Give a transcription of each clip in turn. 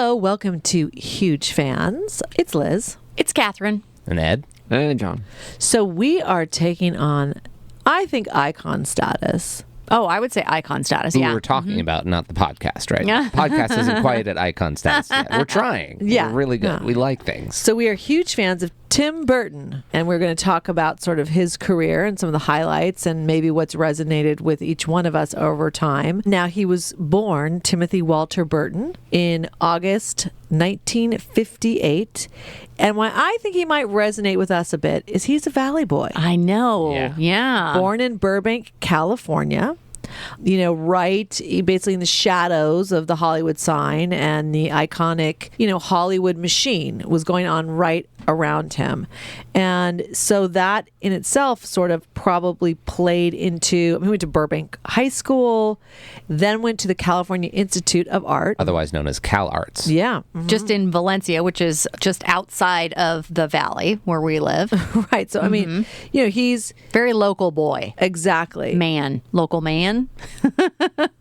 Hello, welcome to Huge Fans. It's Liz. It's Catherine. And Ed. And John. So we are taking on, I think, icon status. Oh, I would say icon status, Who yeah. we were talking about, not the podcast, right? The podcast isn't quite at icon status yet. We're trying. Yeah. We're really good. Yeah. We like things. So we are huge fans of Tim Burton, and we're going to talk about sort of his career and some of the highlights and maybe what's resonated with each one of us over time. Now, he was born Timothy Walter Burton in August 1958. And why I think he might resonate with us a bit is he's a Valley boy. I know. Yeah. Yeah. Born in Burbank, California. Right basically in the shadows of the Hollywood sign, and the iconic, Hollywood machine was going on right around him. And so that in itself sort of probably played into, he went to Burbank High School, then went to the California Institute of Art. Otherwise known as Cal Arts. Yeah. Just in Valencia, which is just outside of the valley where we live. Right. So, he's Very local boy. exactly. Man. Local man.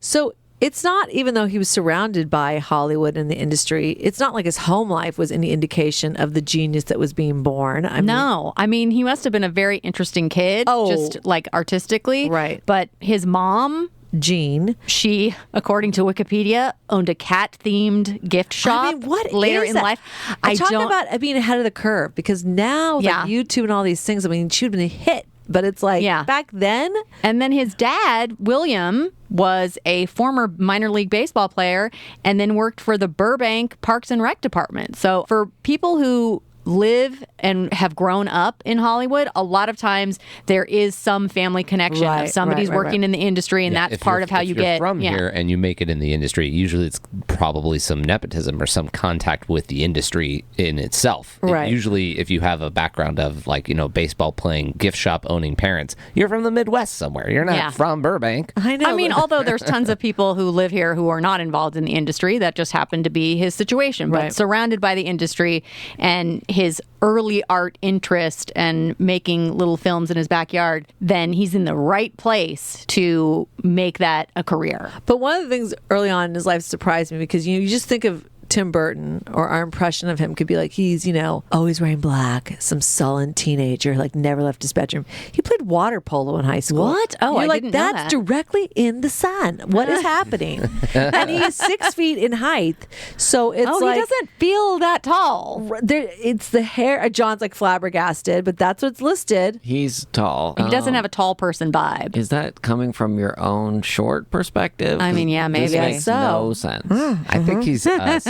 So it's not, even though he was surrounded by Hollywood and the industry, it's not like his home life was any indication of the genius that was being born. I mean, he must have been a very interesting kid, just like artistically. Right. But his mom, Jean. she, according to Wikipedia, owned a cat-themed gift shop What later is in that? life. I talk about being ahead of the curve, because now with Yeah. like YouTube and all these things, she would have been a hit. But it's like back then. And then his dad, William, was a former minor league baseball player and then worked for the Burbank Parks and Rec Department. So for people who live and have grown up in Hollywood, a lot of times there is some family connection. Right, Somebody's right. working in the industry, and that's part of how you get from here and you make it in the industry. Usually it's probably some nepotism or some contact with the industry in itself. Right. Usually if you have a background of baseball playing, gift shop owning parents, you're from the Midwest somewhere. You're not from Burbank. I know. I mean, although there's tons of people who live here who are not involved in the industry, that just happened to be his situation. But Right. surrounded by the industry and his early art interest and making little films in his backyard, then he's in the right place to make that a career. But one of the things early on in his life surprised me, because you just think of Tim Burton, or our impression of him could be like he's, always wearing black, some sullen teenager, like never left his bedroom. He played water polo in high school. What? Oh, You're I like, didn't know that's that. directly in the sun. What is happening? And he's 6 feet in height. So it's He doesn't feel that tall. it's the hair. John's like flabbergasted, but that's what's listed. He's tall. He doesn't have a tall person vibe. Is that coming from your own short perspective? I mean, yeah, This maybe. makes So. no sense. I think he's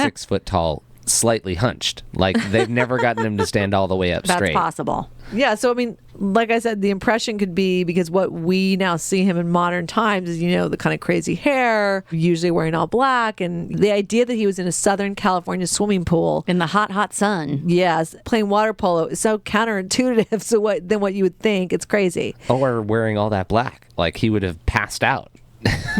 6 foot tall, slightly hunched. Like they've never gotten him to stand all the way up That's straight. possible. Yeah, so like I said, the impression could be, because what we now see him in modern times is, the kind of crazy hair, usually wearing all black, and the idea that he was in a Southern California swimming pool. In the hot, hot sun. Yes, playing water polo is so counterintuitive than what you would think. It's crazy. Or wearing all that black. Like he would have passed out.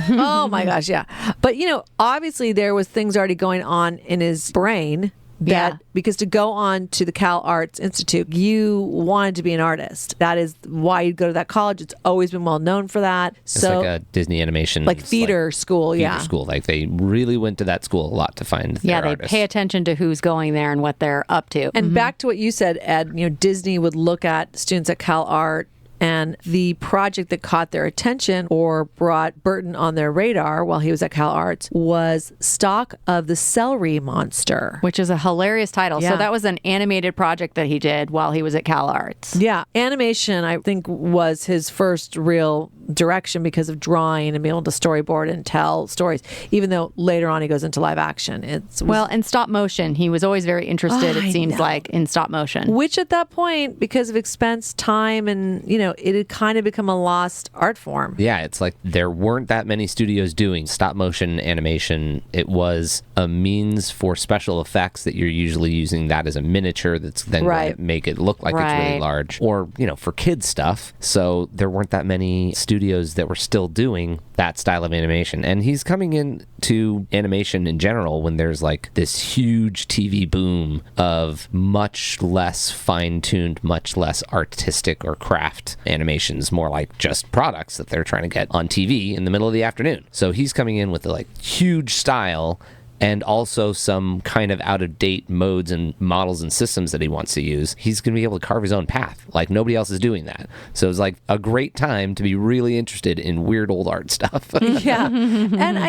Oh my gosh, yeah. But obviously there was things already going on in his brain that because to go on to the Cal Arts Institute, you wanted to be an artist. That is why you'd go to that college. It's always been well known for that. It's like a Disney animation, like theater school, theater school. Like they really went to that school a lot to find their They artists. pay attention to who's going there and what they're up to. And back to what you said, Ed, Disney would look at students at Cal Art, and the project that caught their attention or brought Burton on their radar while he was at Cal Arts was Stalk of the Celery Monster. Which is a hilarious title. Yeah. So that was an animated project that he did while he was at Cal Arts. Yeah. Animation, I think, was his first real direction because of drawing and being able to storyboard and tell stories, even though later on he goes into live action. And stop motion. He was always very interested, I it seems know. like, in stop motion. Which at that point, because of expense, time, and, it had kind of become a lost art form. Yeah, it's like there weren't that many studios doing stop motion animation. It was a means for special effects that you're usually using that as a miniature that's then going to make it look like it's really large. Or, for kids stuff. So there weren't that many studios that were still doing that style of animation. And he's coming into animation in general when there's like this huge TV boom of much less fine-tuned, much less artistic or craft animations, more like just products that they're trying to get on TV in the middle of the afternoon. So he's coming in with a huge style and also some kind of out-of-date modes and models and systems that he wants to use, he's going to be able to carve his own path. Like, nobody else is doing that. So it's like a great time to be really interested in weird old art stuff. Yeah. And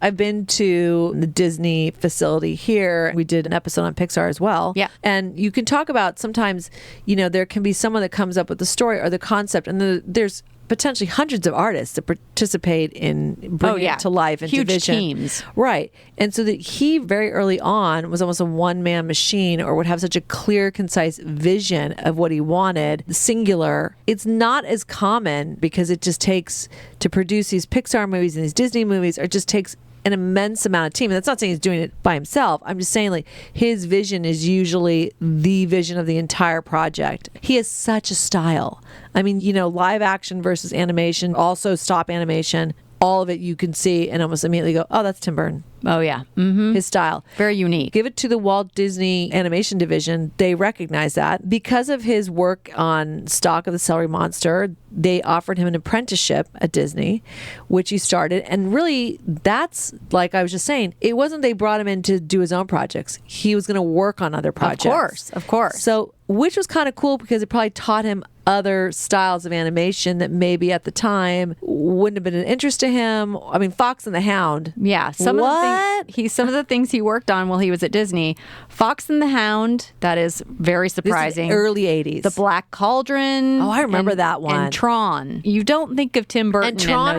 I've been to the Disney facility here. We did an episode on Pixar as well. Yeah. And you can talk about sometimes, there can be someone that comes up with the story or the concept, and there's potentially hundreds of artists that participate in bringing it to life and huge vision. teams. Right. And so that he very early on was almost a one-man machine, or would have such a clear, concise vision of what he wanted, singular. It's not as common because it just takes to produce these Pixar movies and these Disney movies, it just takes an immense amount of team. And that's not saying he's doing it by himself. I'm just saying, like, his vision is usually the vision of the entire project. He has such a style. I mean, live action versus animation, also stop animation, all of it you can see and almost immediately go, oh, that's Tim Burton. Oh, yeah. Mm-hmm. His style. Very unique. Give it to the Walt Disney Animation Division. They recognize that. Because of his work on Stalk of the Celery Monster, they offered him an apprenticeship at Disney, which he started. And really, that's, like I was just saying, it wasn't they brought him in to do his own projects. He was going to work on other projects. Of course. So, which was kind of cool because it probably taught him other styles of animation that maybe at the time wouldn't have been an interest to him. I mean, Fox and the Hound. Yeah, some of the things he worked on while he was at Disney. Fox and the Hound, that is very surprising. This is early 80s. The Black Cauldron. Oh, I remember that one. And Tron. You don't think of Tim Burton. And Tron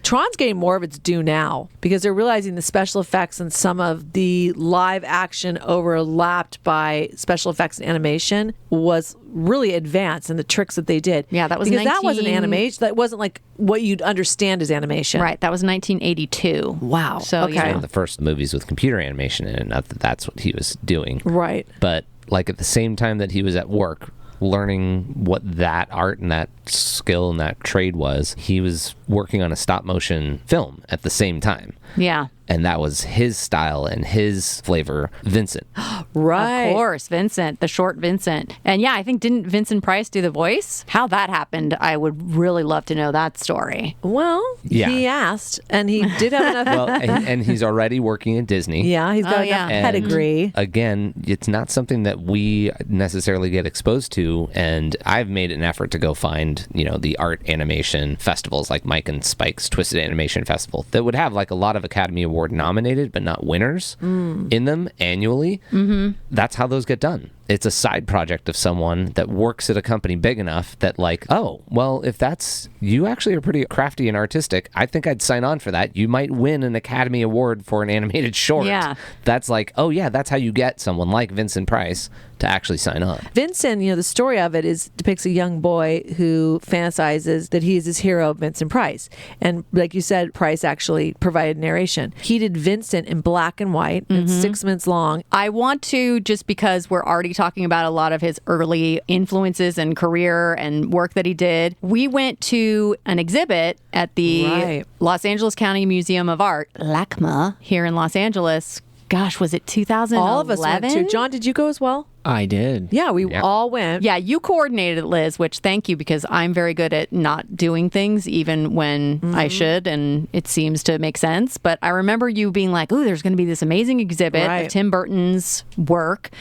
Tron's getting more of its due now because they're realizing the special effects and some of the live action overlapped by special effects and animation was really advanced in the tricks that they did. Yeah, that was because that wasn't animation. That wasn't like what you'd understand as animation. Right. That was 1982. Wow. So okay. One of the first movies with computer animation in it. Not that that's what he was doing. Right. But like at the same time that he was at work, learning what that art and that skill and that trade was, he was working on a stop motion film at the same time. Yeah. And that was his style and his flavor, Vincent. Right. Of course, Vincent, the short Vincent. And yeah, I think, didn't Vincent Price do the voice? How that happened, I would really love to know that story. Well, yeah. He asked, and he did have enough. Well, and he's already working at Disney. Yeah, he's got enough pedigree. Again, it's not something that we necessarily get exposed to, and I've made an effort to go find, the art animation festivals like Mike and Spike's Twisted Animation Festival that would have like a lot of Academy Award nominated but not winners in them annually. Mm-hmm. That's how those get done. It's a side project of someone that works at a company big enough that like, oh, well, if that's, you actually are pretty crafty and artistic, I think I'd sign on for that. You might win an Academy Award for an animated short. Yeah. That's like, oh yeah, that's how you get someone like Vincent Price to actually sign on. Vincent, the story of it depicts a young boy who fantasizes that he is his hero, Vincent Price. And like you said, Price actually provided narration. He did Vincent in black and white. It's 6 minutes long. I want to, just because we're already talking about a lot of his early influences and career and work that he did, we went to an exhibit at the Los Angeles County Museum of Art, LACMA, here in Los Angeles. Gosh, was it 2011? All of us went to. John, did you go as well? I did. Yeah, we all went. Yeah, you coordinated it, Liz, which thank you, because I'm very good at not doing things even when I should, and it seems to make sense. But I remember you being like, ooh, there's going to be this amazing exhibit of Tim Burton's work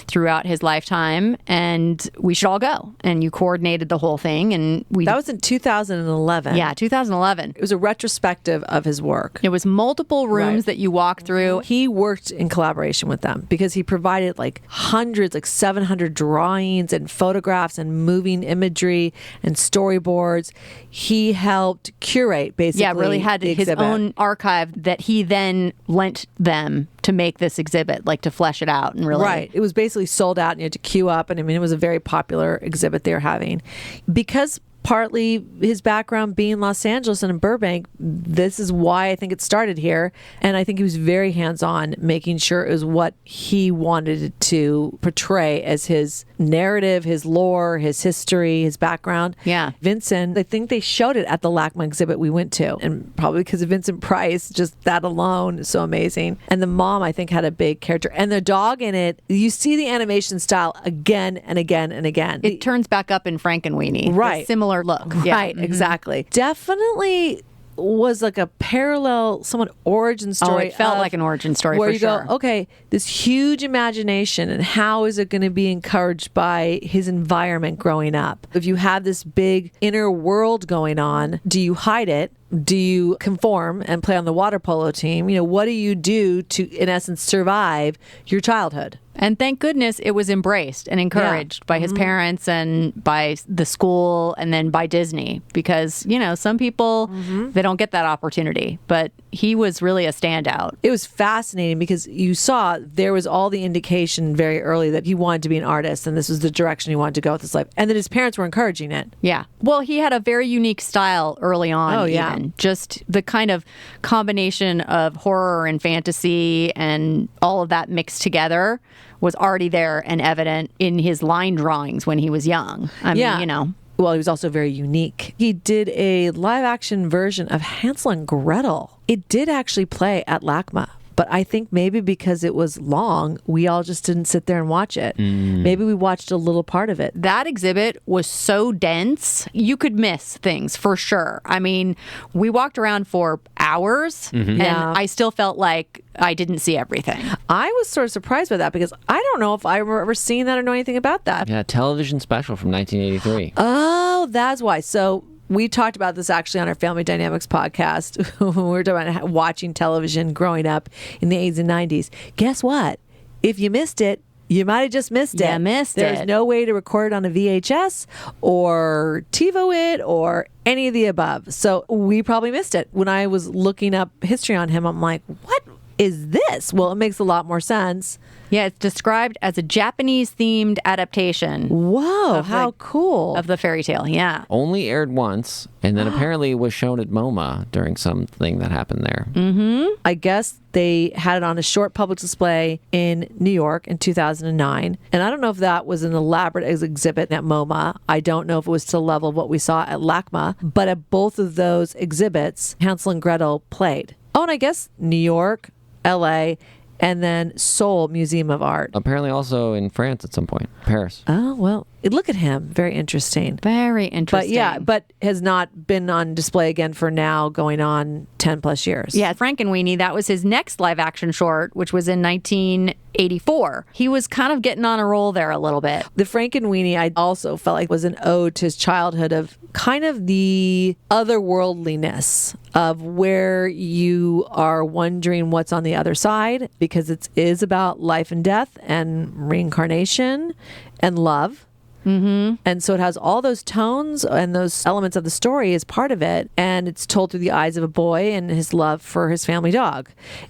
throughout his lifetime, and we should all go. And you coordinated the whole thing. And that was in 2011. Yeah, 2011. It was a retrospective of his work. It was multiple rooms that you walk through. He worked in collaboration with them because he provided like hundreds, like 700 drawings and photographs and moving imagery and storyboards. He helped curate basically. Yeah, really had his own archive that he then lent them to make this exhibit, like to flesh it out and really. Right. It was basically sold out and you had to queue up. And I mean, it was a very popular exhibit they were having. Because partly his background being Los Angeles and in Burbank, this is why I think it started here. And I think he was very hands-on, making sure it was what he wanted to portray as his narrative, his lore, his history, his background. Yeah. Vincent, I think they showed it at the LACMA exhibit we went to. And probably because of Vincent Price, just that alone is so amazing. And the mom, I think, had a big character. And the dog in it, you see the animation style again and again and again. It turns back up in Frankenweenie. Right. Similar look. Right, exactly. Definitely was like a parallel, somewhat origin story. It felt like an origin story where for you sure. go, okay, this huge imagination, and how is it going to be encouraged by his environment growing up? If you have this big inner world going on, do you hide it? Do you conform and play on the water polo team? What do you do to, in essence, survive your childhood? And thank goodness it was embraced and encouraged by his parents and by the school and then by Disney. Because, some people, they don't get that opportunity. But he was really a standout. It was fascinating because you saw there was all the indication very early that he wanted to be an artist and this was the direction he wanted to go with his life. And that his parents were encouraging it. Yeah. Well, he had a very unique style early on. Oh, yeah. Even. Just the kind of combination of horror and fantasy and all of that mixed together was already there and evident in his line drawings when he was young. I mean, Well, he was also very unique. He did a live-action version of Hansel and Gretel. It did actually play at LACMA, but I think maybe because it was long, we all just didn't sit there and watch it. Maybe we watched a little part of it. That exhibit was so dense, you could miss things for sure. I mean, we walked around for hours, and I still felt like I didn't see everything. I was sort of surprised by that because I don't know if I remember ever seeing that or know anything about that. Yeah, television special from 1983. Oh, that's why. So we talked about this actually on our Family Dynamics podcast when we were talking about watching television growing up in the 80s and 90s. Guess what? If you missed it, you might have just missed it. You missed it. There's no way to record it on a VHS or TiVo it or any of the above. So we probably missed it. When I was looking up history on him, I'm like, what is this? Well, it makes a lot more sense. Yeah, it's described as a Japanese-themed adaptation. Whoa, how cool. Of the fairy tale, yeah. Only aired once, and then apparently was shown at MoMA during something that happened there. I guess they had it on a short public display in New York in 2009. And I don't know if that was an elaborate exhibit at MoMA. I don't know if it was to the level of what we saw at LACMA. But at both of those exhibits, Hansel and Gretel played. Oh, and I guess New York, LA, and then Seoul Museum of Art. Apparently also in France at some point. Paris. Oh, well, look at him. Very interesting. Very interesting. But has not been on display again for now going on 10 plus years. Yeah, Frankenweenie, that was his next live action short, which was in 1984. He was kind of getting on a roll there a little bit. The Frankenweenie, I also felt like was an ode to his childhood of kind of the otherworldliness of where you are wondering what's on the other side, because it is about life and death and reincarnation and love. And so it has all those tones and those elements of the story as part of it. And it's told through the eyes of a boy and his love for his family dog.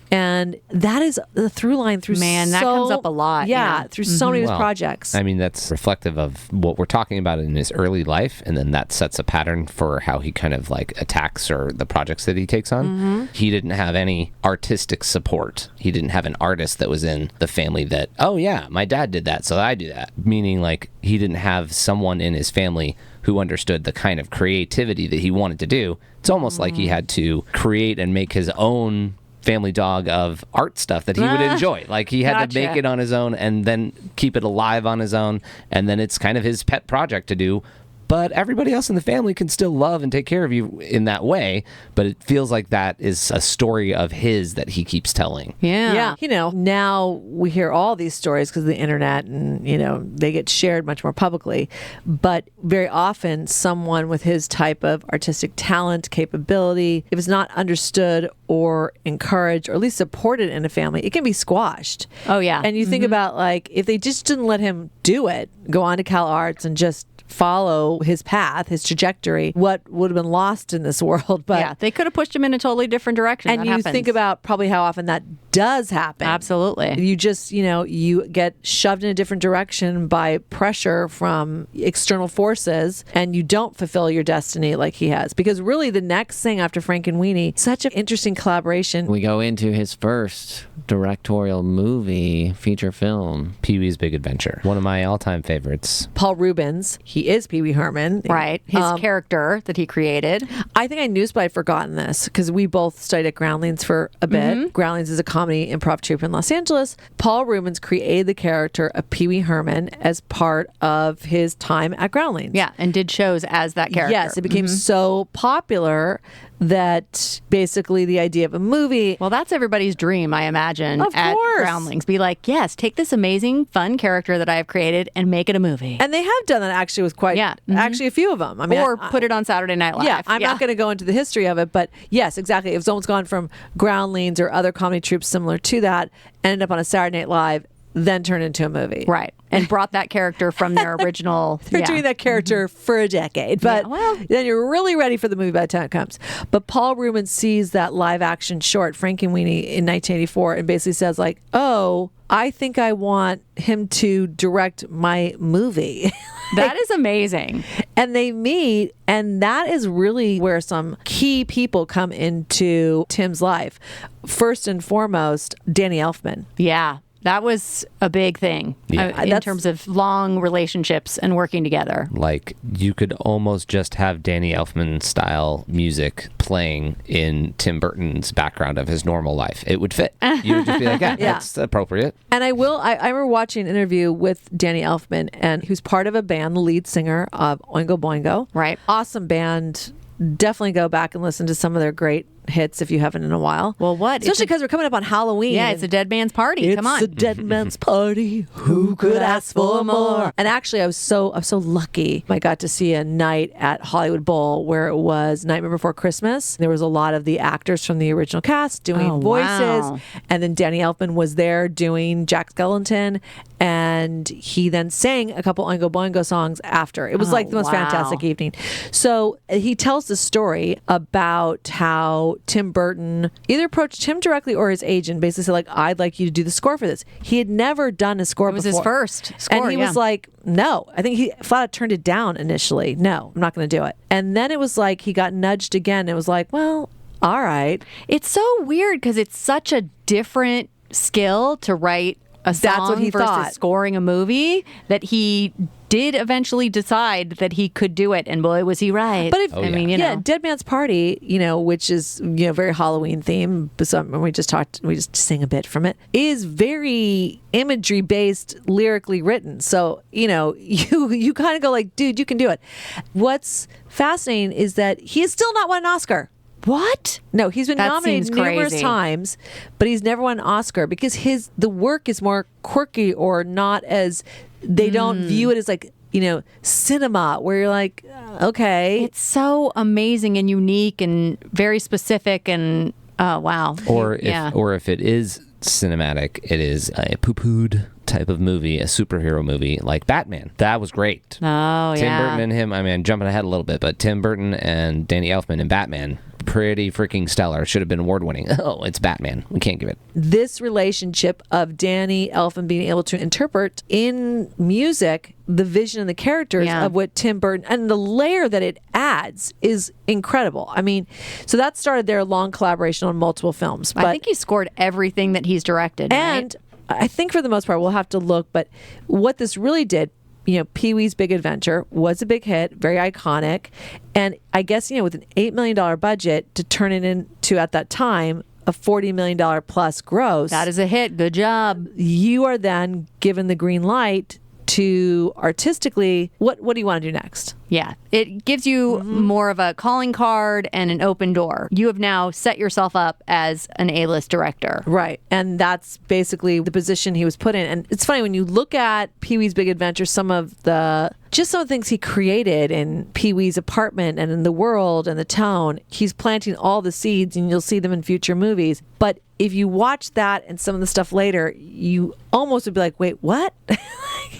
And that is the through line through that comes up a lot. Yeah, through so many of his Well, projects. I mean, that's reflective of what we're talking about in his early life, and then that sets a pattern for how he kind of like attacks or the projects that he takes on. He didn't have any artistic support. He didn't have an artist that was in the family that, oh yeah, my dad did that, so I do that. Meaning like he didn't have someone in his family who understood the kind of creativity that he wanted to do. It's almost like he had to create and make his own family dog of art stuff that he would enjoy. Like he had to make it on his own and then keep it alive on his own. And then it's kind of his pet project to do. But everybody else in the family can still love and take care of you in that way. But it feels like that is a story of his that he keeps telling. Yeah. Now we hear all these stories because of the internet and, they get shared much more publicly. But very often someone with his type of artistic talent, capability, if it's not understood or encouraged or at least supported in a family, it can be squashed. Oh, yeah. And you think about like, if they just didn't let him do it, go on to Cal Arts and just follow his path, his trajectory, what would have been lost in this world. But yeah, they could have pushed him in a totally different direction. And that you happens. think about probably how often that does happen. Absolutely. You just, you get shoved in a different direction by pressure from external forces and you don't fulfill your destiny like he has. Because really the next thing after Frankenweenie, such an interesting collaboration. We go into his first directorial movie, feature film. Pee-wee's Big Adventure. One of my all-time favorites. Paul Reubens, he is Pee Wee Herman. Right. His character that he created. I think I knew this, but I'd forgotten this because we both studied at Groundlings for a bit. Groundlings is a comedy improv troupe in Los Angeles. Paul Reubens created the character of Pee Wee Herman as part of his time at Groundlings. Yeah, and did shows as that character. Yes, it became so popular that basically the idea of a movie. Well, that's everybody's dream, I imagine, Of at course. Groundlings. Be like, yes, take this amazing, fun character that I have created and make it a movie. And they have done that actually with quite, actually a few of them. I mean, or put it on Saturday Night Live. Yeah, I'm not going to go into the history of it, but yes, exactly. If someone's gone from Groundlings or other comedy troupes similar to that, ended up on a Saturday Night Live, then turned into a movie. Right. And brought that character from their original. They're doing that character for a decade, but then you're really ready for the movie by the time it comes. But Paul Reubens sees that live action short, Frankenweenie, in 1984 and basically says like, oh, I think I want him to direct my movie. That is amazing. And they meet, and that is really where some key people come into Tim's life. First and foremost, Danny Elfman. Yeah. That was a big thing in terms of long relationships and working together. Like, you could almost just have Danny Elfman style music playing in Tim Burton's background of his normal life. It would fit. You would just be like, that's appropriate. And I remember watching an interview with Danny Elfman, and who's part of a band, the lead singer of Oingo Boingo. Right. Awesome band. Definitely go back and listen to some of their great hits if you haven't in a while. Well, what? Especially because we're coming up on Halloween. Yeah, it's a dead man's party. Come on. It's a dead man's party. Who could ask for more? And actually, I was so lucky. I got to see a night at Hollywood Bowl where it was Nightmare Before Christmas. There was a lot of the actors from the original cast doing voices. Wow. And then Danny Elfman was there doing Jack Skellington. And he then sang a couple Oingo Boingo songs after. It was like the most fantastic evening. So he tells the story about how Tim Burton either approached him directly or his agent, basically said, like, I'd like you to do the score for this. He had never done a score before. It was his first score, and he was like, no. I think he flat out turned it down initially. No, I'm not going to do it. And then it was like he got nudged again. It was like, well, all right. It's so weird because it's such a different skill to write a song That's what he versus thought. Scoring a movie, that he did eventually decide that he could do it, and boy, was he right. But if, I mean, you know, Dead Man's Party, which is very Halloween theme. We just sing a bit from it. Is very imagery based, lyrically written. So you kind of go like, dude, you can do it. What's fascinating is that he has still not won an Oscar. What? No, he's been That nominated seems numerous crazy. times, but he's never won an Oscar because the work is more quirky or not as they don't view it as like cinema where you're like, okay, It's so amazing and unique and very specific and wow. Or if it is cinematic, it is a poo-pooed type of movie, a superhero movie like Batman. That was great. Oh, Tim yeah. Burton and him, I mean, jumping ahead a little bit, but Tim Burton and Danny Elfman in Batman, pretty freaking stellar. Should have been award winning. Oh, it's Batman. We can't give it. this relationship of Danny Elfman being able to interpret in music the vision and the characters of what Tim Burton and the layer that it adds is incredible. I mean, so that started their long collaboration on multiple films. But I think he scored everything that he's directed. And I think for the most part, we'll have to look, but what this really did, Pee-wee's Big Adventure was a big hit, very iconic. And I guess, with an $8 million budget to turn it into, at that time, a $40 million plus gross. That is a hit. Good job. You are then given the green light to artistically, what do you want to do next? Yeah. It gives you more of a calling card and an open door. You have now set yourself up as an A-list director. Right. And that's basically the position he was put in. And it's funny when you look at Pee-wee's Big Adventure, some of the things he created in Pee-wee's apartment and in the world and the tone, he's planting all the seeds and you'll see them in future movies. But if you watch that and some of the stuff later, you almost would be like, wait, what?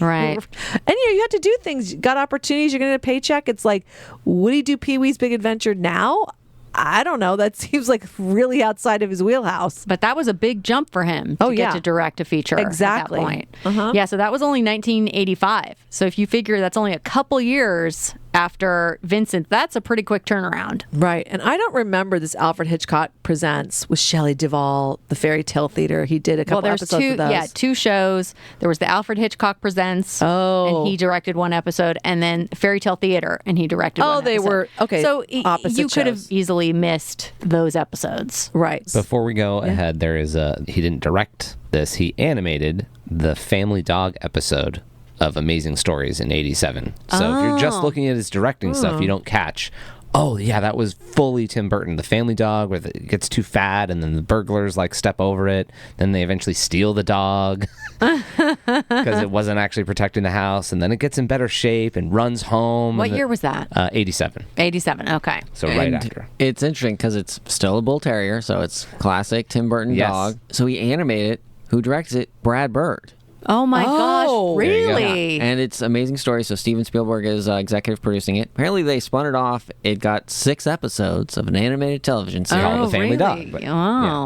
Right. And you have to do things. You got opportunities. You're going to get a paycheck. It's like, would he do Pee-wee's Big Adventure now? I don't know. That seems like really outside of his wheelhouse. But that was a big jump for him to get to direct a feature Exactly. at that point. Yeah, so that was only 1985. So if you figure that's only a couple years after Vincent, that's a pretty quick turnaround. Right. And I don't remember this Alfred Hitchcock Presents with Shelley Duvall, the Fairy Tale Theater. He did a couple episodes of those. Yeah, two shows. There was the Alfred Hitchcock Presents, and he directed one episode, and then Fairy Tale Theater, and he directed one episode. They were, okay, So opposite you could have shows. easily missed those episodes. Right. Before we go ahead, there is he didn't direct this. He animated the Family Dog episode of Amazing Stories in '87. So if you're just looking at his directing stuff, you don't catch Oh, yeah, that was fully Tim Burton. The family dog where it gets too fat and then the burglars like step over it. Then they eventually steal the dog because it wasn't actually protecting the house. And then it gets in better shape and runs home. What year was that? 87. 87, okay. So right after. It's interesting because it's still a bull terrier, so it's classic Tim Burton dog. So he animated it. Who directs it? Brad Bird. Oh my gosh, really? Yeah. And it's an amazing story. So Steven Spielberg is executive producing it. Apparently they spun it off. It got 6 episodes of an animated television series called The Family really? Dog. But,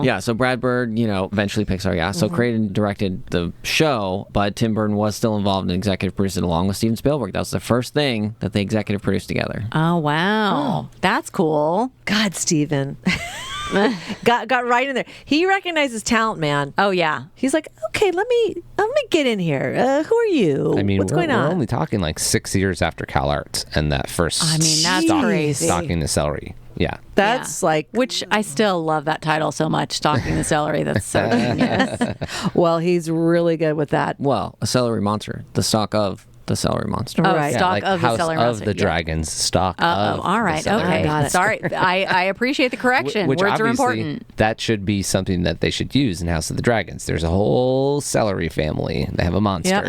yeah, so Brad Bird, eventually Pixar, so created and directed the show, but Tim Burton was still involved in executive producing along with Steven Spielberg. That was the first thing that they executive produced together. Oh, wow. That's cool. God, Steven. got right in there. He recognizes talent, man. Oh, yeah. He's like, okay, let me get in here. Who are you? I mean, what's going on? We're only talking like 6 years after CalArts and that first that's crazy. Stalking the Celery. Yeah. That's like... Which I still love that title so much, Stalking the Celery. That's so genius. Well, he's really good with that. Well, a celery monster. The stalk of the celery monster. Oh, right. Stalk like of the House Celery of Monster. the Dragons, Stalk of all right. the Celery. Okay. Got it. Sorry. I appreciate the correction. Which Words are obviously, important. that should be something that they should use in House of the Dragons. There's a whole celery family. They have a monster.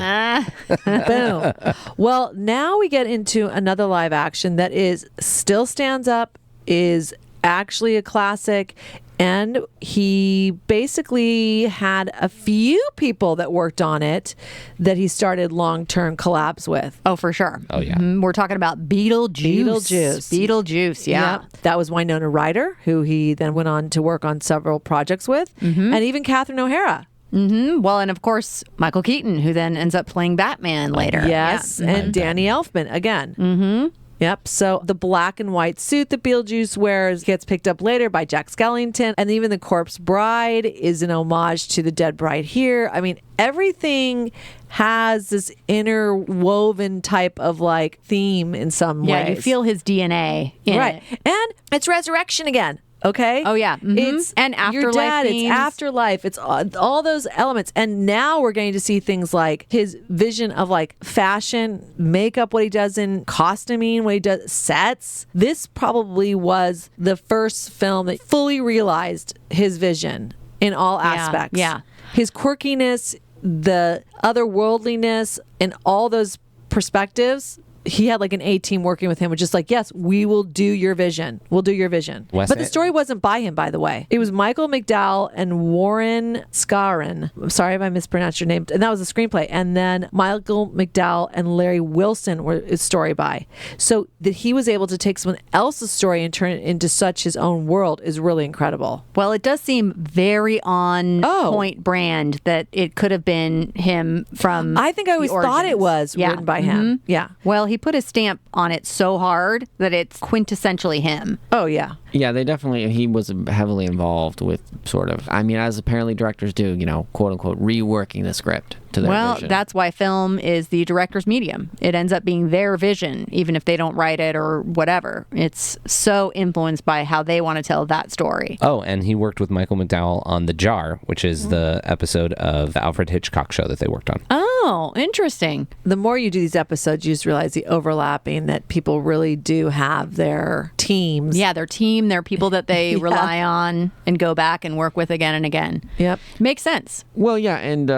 Boom. Well, now we get into another live action that still stands up, is actually a classic. And he basically had a few people that worked on it that he started long-term collabs with. Oh, for sure. Oh, yeah. We're talking about Beetlejuice. Beetlejuice, yeah. Yep. That was Winona Ryder, who he then went on to work on several projects with, and even Catherine O'Hara. Well, and of course, Michael Keaton, who then ends up playing Batman later. Yes, Yeah. and Danny Elfman again. Yep. So the black and white suit that Beetlejuice wears gets picked up later by Jack Skellington. And even the Corpse Bride is an homage to the Dead Bride here. I mean, everything has this interwoven type of like theme in some ways. Yeah, you feel his DNA in right. it. And it's resurrection again. Okay. Oh yeah, It's and afterlife your dad. themes. It's afterlife. It's all those elements. And now we're going to see things like his vision of like fashion, makeup, what he does in costuming, what he does sets. This probably was the first film that fully realized his vision in all aspects. Yeah. His quirkiness, the otherworldliness, and all those perspectives. He had like an A team working with him, which is like, yes, we will do your vision. We'll do your vision. But the story wasn't by him, by the way. It was Michael McDowell and Warren Scarron. I'm sorry if I mispronounced your name. And that was the screenplay. And then Michael McDowell and Larry Wilson were his story by. So that he was able to take someone else's story and turn it into such his own world is really incredible. Well, it does seem very on point brand that it could have been him from I think I always thought it was written by him. Yeah. Well, he put his stamp on it so hard that it's quintessentially him. Oh, yeah. Yeah, he was heavily involved with sort of, I mean, as apparently directors do, quote unquote, reworking the script to their vision. That's why film is the director's medium. It ends up being their vision, even if they don't write it or whatever. It's so influenced by how they want to tell that story. Oh, and he worked with Michael McDowell on The Jar, which is the episode of the Alfred Hitchcock show that they worked on. Oh, interesting. The more you do these episodes, you just realize the overlapping that people really do have their teams. Yeah, their team, their people that they rely on and go back and work with again and again. Yep. Makes sense. Well, yeah, and,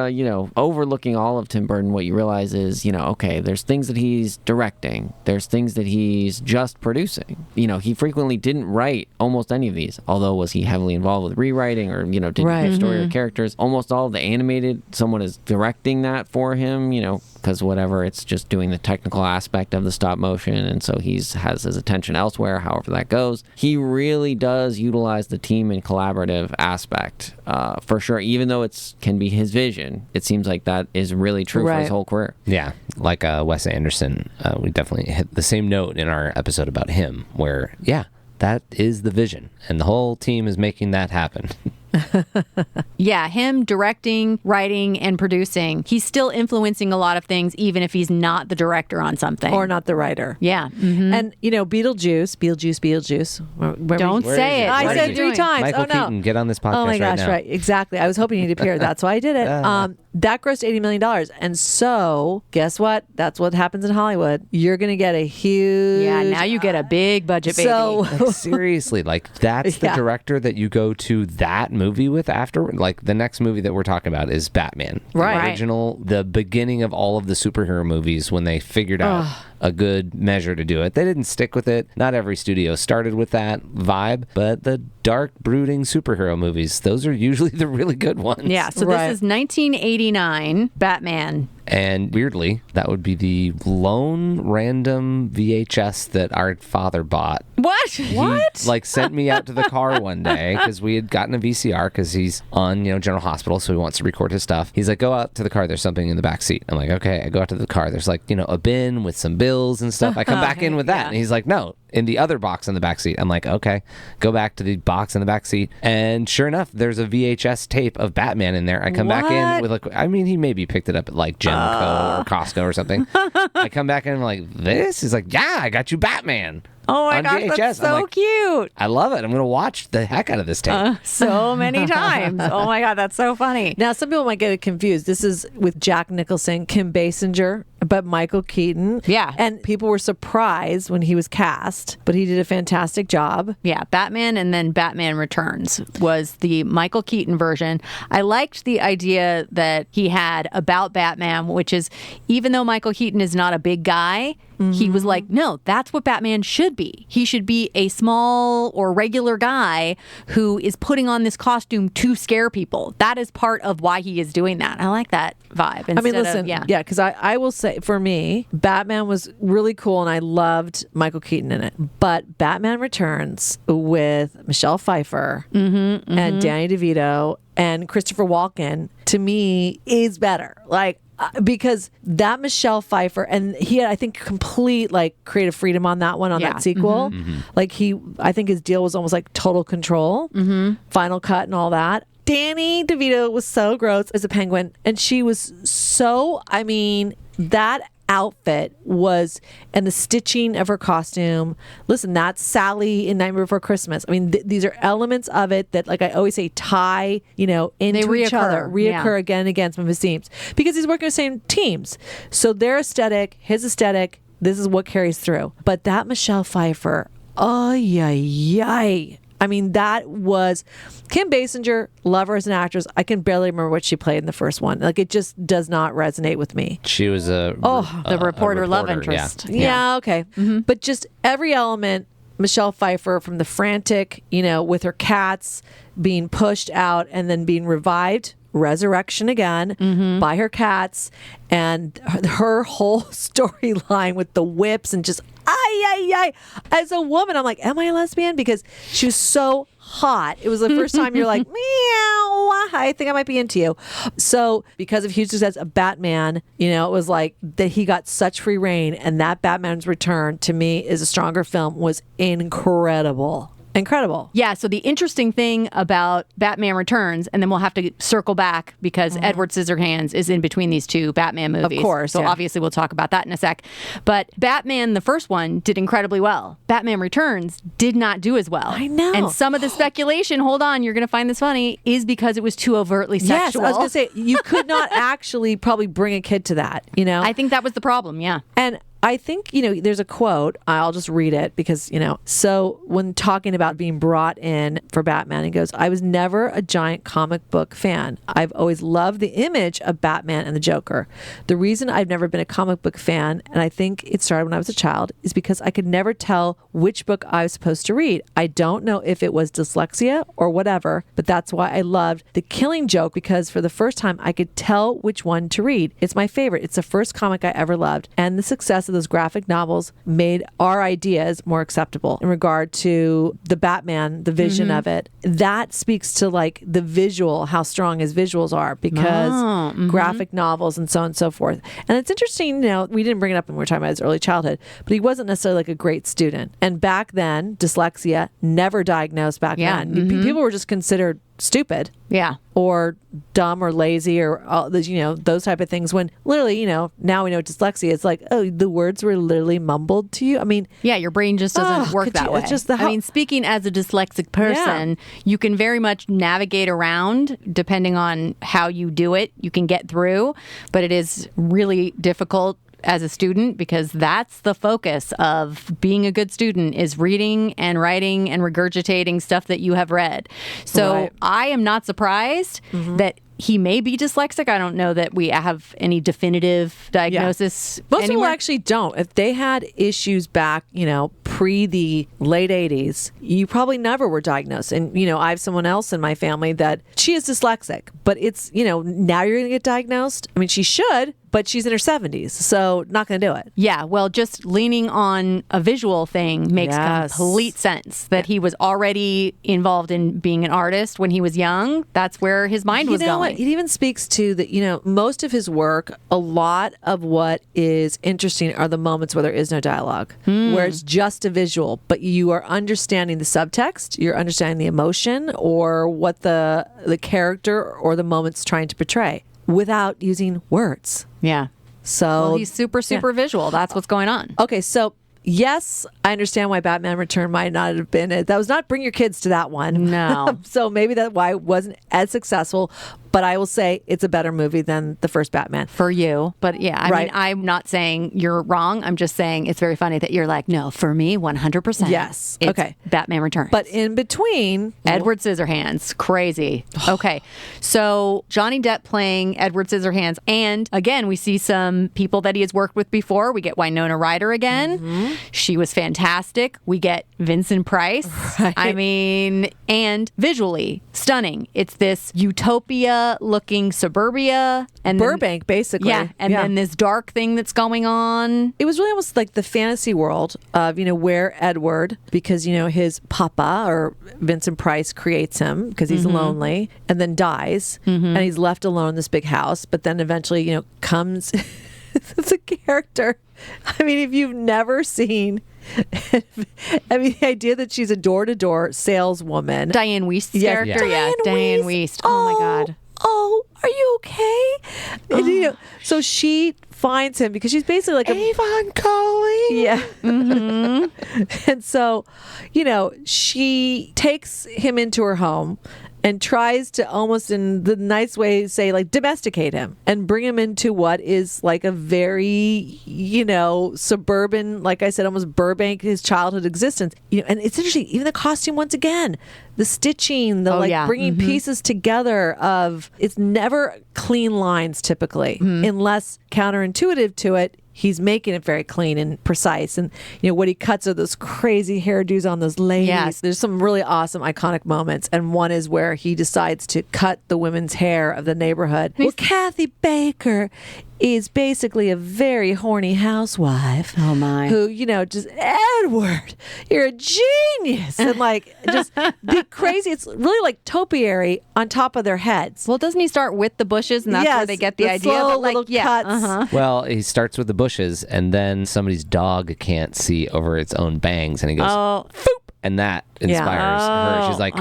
overlooking all of Tim Burton, what you realize is, okay, there's things that he's directing. There's things that he's just producing. He frequently didn't write almost any of these, although was he heavily involved with rewriting or, didn't do story or characters. Almost all of the animated, someone is directing that for him, because whatever, it's just doing the technical aspect of the stop motion, and so has his attention elsewhere, however that goes. He really does utilize the team and collaborative aspect, for sure, even though it can be his vision. It seems like that is really true for his whole career. Yeah, like Wes Anderson, we definitely hit the same note in our episode about him, where, that is the vision, and the whole team is making that happen. Yeah, him directing, writing, and producing. He's still influencing a lot of things, even if he's not the director on something. Or not the writer. Yeah. Mm-hmm. And, Beetlejuice. Don't say it. I said it 3 times. Michael oh, no. Keaton, get on this podcast Oh, my gosh, right now. right. Exactly. I was hoping he'd appear. That's why I did it. that grossed $80 million. And so, guess what? That's what happens in Hollywood. You're going to get a huge... Yeah, now you get a big budget, baby. So, Like, seriously, like that's the director that you go to that movie with after. Like the next movie that we're talking about is Batman. Right. The original, the beginning of all of the superhero movies when they figured out a good measure to do it. They didn't stick with it. Not every studio started with that vibe, but the dark, brooding superhero movies, those are usually the really good ones. Yeah, so this is 1989 Batman. And weirdly, that would be the lone random VHS that our father bought. What? He, like, sent me out to the car one day because we had gotten a VCR because he's on, General Hospital, so he wants to record his stuff. He's like, go out to the car. There's something in the back seat. I'm like, okay. I go out to the car. There's like, a bin with some bills and stuff. I come back in with that. And he's like, no, in the other box in the back seat. I'm like, okay. Go back to the box in the back seat. And sure enough, there's a VHS tape of Batman in there. I come back in with he maybe picked it up at like Gemco or Costco or something. I come back in and I'm like, this? He's like, yeah, I got you Batman. Oh my on gosh, VHS. that's so cute. I love it. I'm going to watch the heck out of this tape. So many times. Oh my God, that's so funny. now, some people might get it confused. This is with Jack Nicholson, Kim Basinger, but Michael Keaton. Yeah. And people were surprised when he was cast, but he did a fantastic job. Yeah, Batman and then Batman Returns was the Michael Keaton version. I liked the idea that he had about Batman, which is even though Michael Keaton is not a big guy, he was like, no, that's what Batman should be. He should be a small or regular guy who is putting on this costume to scare people. That is part of why he is doing that. I like that vibe. Listen, because I will say, for me, Batman was really cool and I loved Michael Keaton in it. But Batman Returns with Michelle Pfeiffer and Danny DeVito and Christopher Walken, to me, is better. Because that Michelle Pfeiffer, and he had, I think, complete creative freedom on that one, on that sequel. I think his deal was almost like total control, Final Cut and all that. Danny DeVito was so gross as a penguin, and she was so, that outfit was, and the stitching of her costume. Listen, that's Sally in Nightmare Before Christmas. These are elements of it that, like I always say, tie, into each other, reoccur again and again, some of his themes, because he's working with the same teams. So their aesthetic, his aesthetic, this is what carries through. But that Michelle Pfeiffer, that was Kim Basinger. Love her as an actress. I can barely remember what she played in the first one. It just does not resonate with me. She was the reporter love interest. Yeah, okay. But just every element, Michelle Pfeiffer, from the frantic, with her cats being pushed out and then being revived, resurrection again by her cats, and her whole storyline with the whips and just as a woman, I'm like, am I a lesbian? Because she was so hot. It was the first time you're like, meow, I think I might be into you. So because of huge success of Batman, it was like that he got such free reign, and that Batman's Return, to me, is a stronger film, was incredible. Yeah, so the interesting thing about Batman Returns, and then we'll have to circle back because Edward Scissorhands is in between these two Batman movies. Of course. So obviously we'll talk about that in a sec. But Batman, the first one, did incredibly well. Batman Returns did not do as well. I know. And some of the speculation, hold on, you're going to find this funny, is because it was too overtly sexual. Yes, I was going to say, you could not actually probably bring a kid to that, I think that was the problem, yeah. And I think, there's a quote, I'll just read it because, so when talking about being brought in for Batman, he goes, I was never a giant comic book fan. I've always loved the image of Batman and the Joker. The reason I've never been a comic book fan, and I think it started when I was a child, is because I could never tell which book I was supposed to read. I don't know if it was dyslexia or whatever, but that's why I loved The Killing Joke, because for the first time I could tell which one to read. It's my favorite. It's the first comic I ever loved. And the success of those graphic novels made our ideas more acceptable in regard to the Batman, the vision of it. That speaks to the visual, how strong his visuals are, because graphic novels and so on and so forth. And it's interesting, we didn't bring it up when we were talking about his early childhood, but he wasn't necessarily a great student. And back then, dyslexia, never diagnosed back then. People were just considered stupid. Yeah. Or dumb or lazy or all those, those type of things, when literally, now we know dyslexia. It's like, oh, the words were literally mumbled to you. I mean, yeah, your brain just doesn't work that way. I mean, speaking as a dyslexic person, you can very much navigate around depending on how you do it. You can get through, but it is really difficult as a student, because that's the focus of being a good student, is reading and writing and regurgitating stuff that you have read. So I am not surprised that he may be dyslexic. I don't know that we have any definitive diagnosis. Most people actually don't. If they had issues back, pre the late 80s, you probably never were diagnosed. And, I have someone else in my family that she is dyslexic, but it's, now you're going to get diagnosed. I mean, she should, but she's in her 70s, so not going to do it. Yeah, well, just leaning on a visual thing makes complete sense. That he was already involved in being an artist when he was young. That's where his mind was going. It even speaks to that, most of his work, a lot of what is interesting are the moments where there is no dialogue, where it's just a visual, but you are understanding the subtext, you're understanding the emotion or what the character or the moment's trying to portray without using words. Yeah. So he's super visual. That's what's going on. Okay, so yes, I understand why Batman Return might not have been it. That was not bring your kids to that one. No. So maybe that's why it wasn't as successful. But I will say it's a better movie than the first Batman. For you. But yeah, I mean, I'm not saying you're wrong. I'm just saying it's very funny that you're like, no, for me, 100%. Yes. It's okay. Batman Returns. But in between... Edward Scissorhands. Crazy. Okay. So Johnny Depp playing Edward Scissorhands. And again, we see some people that he has worked with before. We get Winona Ryder again. Mm-hmm. She was fantastic. We get Vincent Price. Right. I mean, and visually stunning. It's this utopia-looking suburbia. And Burbank, basically. Yeah, and then this dark thing that's going on. It was really almost like the fantasy world of, where Edward, because, his papa, or Vincent Price, creates him because he's lonely, and then dies, and he's left alone in this big house, but then eventually, comes as a character. I mean, if you've never seen... I mean, the idea that she's a door-to-door saleswoman. Diane Wiest's character? Yeah, Diane Wiest. Oh, my God. Oh, are you okay? And, so she finds him because she's basically like Avon Colleen. Yeah. Mm-hmm. And so, she takes him into her home and tries to, almost in the nice way, say, like, domesticate him and bring him into what is like a very, suburban, like I said, almost Burbank, his childhood existence. And it's interesting, even the costume, once again, the stitching, the bringing pieces together of, it's never clean lines typically, unless counterintuitive to it. He's making it very clean and precise. And, what he cuts are those crazy hairdos on those ladies. Yes. There's some really awesome, iconic moments. And one is where he decides to cut the women's hair of the neighborhood. Well, Kathy Baker is basically a very horny housewife. Oh, my. Who, just, Edward, you're a genius. And, just be crazy. It's really like topiary on top of their heads. Well, doesn't he start with the bushes, and that's where they get the idea? Slow little cuts. Uh-huh. Well, he starts with the bushes, and then somebody's dog can't see over its own bangs, and he goes, "Foop!" And that inspires her. She's like,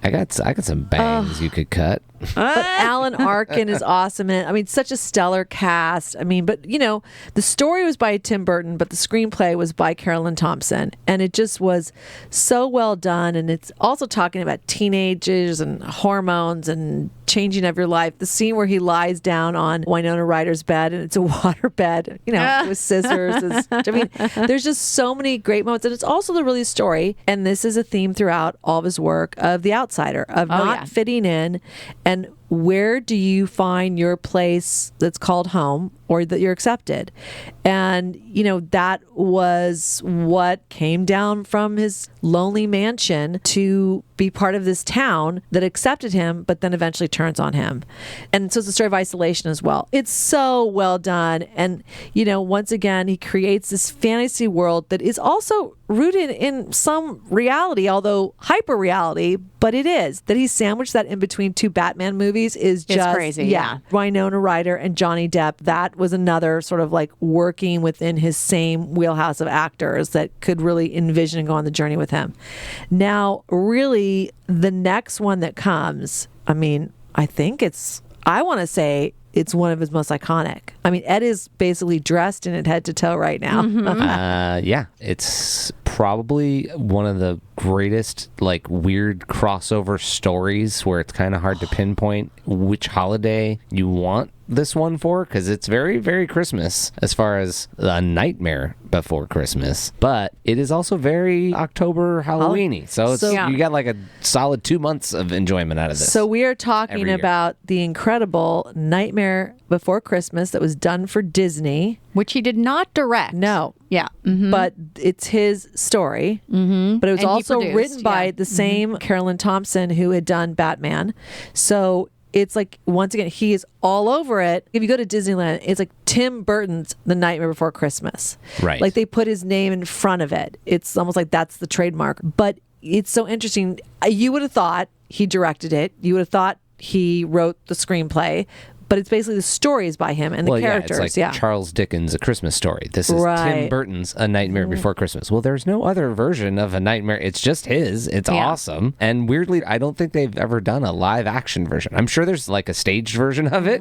I got some bangs you could cut. But Alan Arkin is awesome in it. I mean, such a stellar cast. I mean, but the story was by Tim Burton, but the screenplay was by Carolyn Thompson, and it just was so well done. And it's also talking about teenagers and hormones and changing of your life. The scene where he lies down on Winona Ryder's bed, and it's a water bed, with scissors. I mean, there's just so many great moments, and it's also the really story. And this is a theme throughout all of his work of the outsider, of not fitting in. And where do you find your place that's called home, or that you're accepted? And, that was what came down from his lonely mansion to be part of this town that accepted him, but then eventually turns on him. And so it's a story of isolation as well. It's so well done. And, once again, he creates this fantasy world that is also rooted in some reality, although hyper reality, but it is. That he sandwiched that in between two Batman movies is just it's crazy. Yeah. Winona Ryder and Johnny Depp, that was another sort of like working within his same wheelhouse of actors that could really envision and go on the journey with him. Now, really, the next one that comes, I mean, I want to say it's one of his most iconic. I mean, Ed is basically dressed in it head to toe right now. Yeah, it's probably one of the greatest, like, weird crossover stories where it's kind of hard to pinpoint which holiday you want this one for, because it's very, very Christmas as far as A Nightmare Before Christmas, but it is also very October Halloween-y. So you got like a solid 2 months of enjoyment out of this. So we are talking about the incredible Nightmare Before Christmas that was done for Disney. Which he did not direct. No. Yeah. But it's his story. But it was also written by the same Carolyn Thompson who had done Batman. So it's like, once again, he is all over it. If you go to Disneyland, it's like Tim Burton's The Nightmare Before Christmas. Right. Like they put his name in front of it. It's almost like that's the trademark. But it's so interesting. You would have thought he directed it. You would have thought he wrote the screenplay. But it's basically the stories by him and the characters. It's like Charles Dickens' A Christmas Story. This is Tim Burton's A Nightmare Before Christmas. Well, there's no other version of A Nightmare. It's just his. It's awesome. And weirdly, I don't think they've ever done a live action version. I'm sure there's like a staged version of it,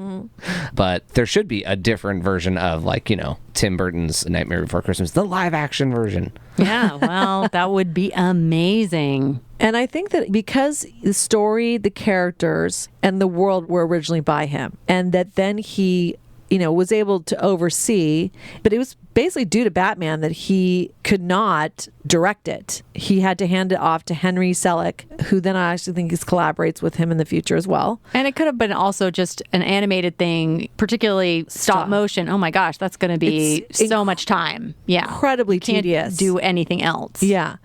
but there should be a different version of, like, you know, Tim Burton's A Nightmare Before Christmas, the live action version. Yeah, well, that would be amazing. And I think that because the story, the characters, and the world were originally by him, and that then he, you know, was able to oversee, but it was basically due to Batman that he could not direct it. He had to hand it off to Henry Selick, who then I actually think collaborates with him in the future as well. And it could have been also just an animated thing, particularly stop motion. Oh my gosh, that's going to be so much time. Yeah. Incredibly tedious. Can't do anything else. Yeah.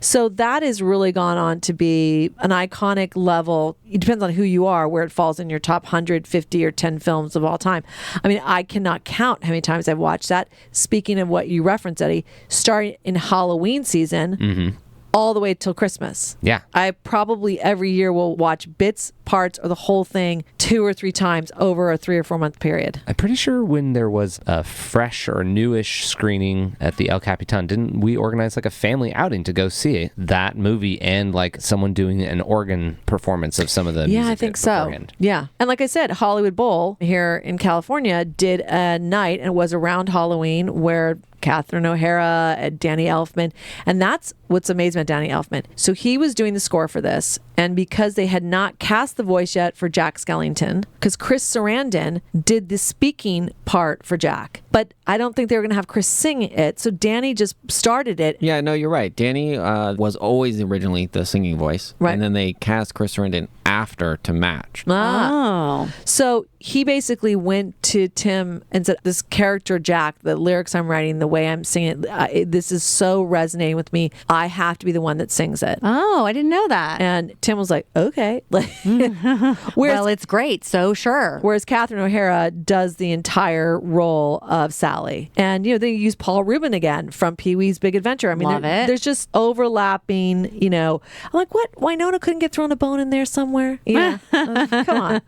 So that has really gone on to be an iconic level. It depends on who you are, where it falls in your top 150 or 10 films of all time. I mean, I cannot count how many times I've watched that. Speaking of what you referenced, Eddie, starting in Halloween season all the way till Christmas. Yeah. I probably every year will watch bits, parts, or the whole thing 2 or 3 times over a 3 or 4 month period. I'm pretty sure when there was a fresh or newish screening at the El Capitan, didn't we organize like a family outing to go see that movie and like someone doing an organ performance of some of the music I think so. beforehand? Yeah. And like I said, Hollywood Bowl here in California did a night, and it was around Halloween, where Catherine O'Hara and Danny Elfman. And that's what's amazing about Danny Elfman. So he was doing the score for this. And because they had not cast the voice yet for Jack Skellington, because Chris Sarandon did the speaking part for Jack. But I don't think they were going to have Chris sing it. So Danny just started it. Yeah, no, you're right. Danny was always originally the singing voice. Right. And then they cast Chris Sarandon after to match. Oh. So he basically went to Tim and said, this character Jack, the lyrics I'm writing, the way I'm singing it, this is so resonating with me. I have to be the one that sings it. Oh, I didn't know that. And Tim was like, okay. Well, it's great, so sure. Whereas Catherine O'Hara does the entire role of Sally. And, you know, they use Paul Rubin again from Pee-wee's Big Adventure. I mean, Love it. There's just overlapping, you know. I'm like, what? Winona couldn't get thrown a bone in there somewhere? Yeah. Come on.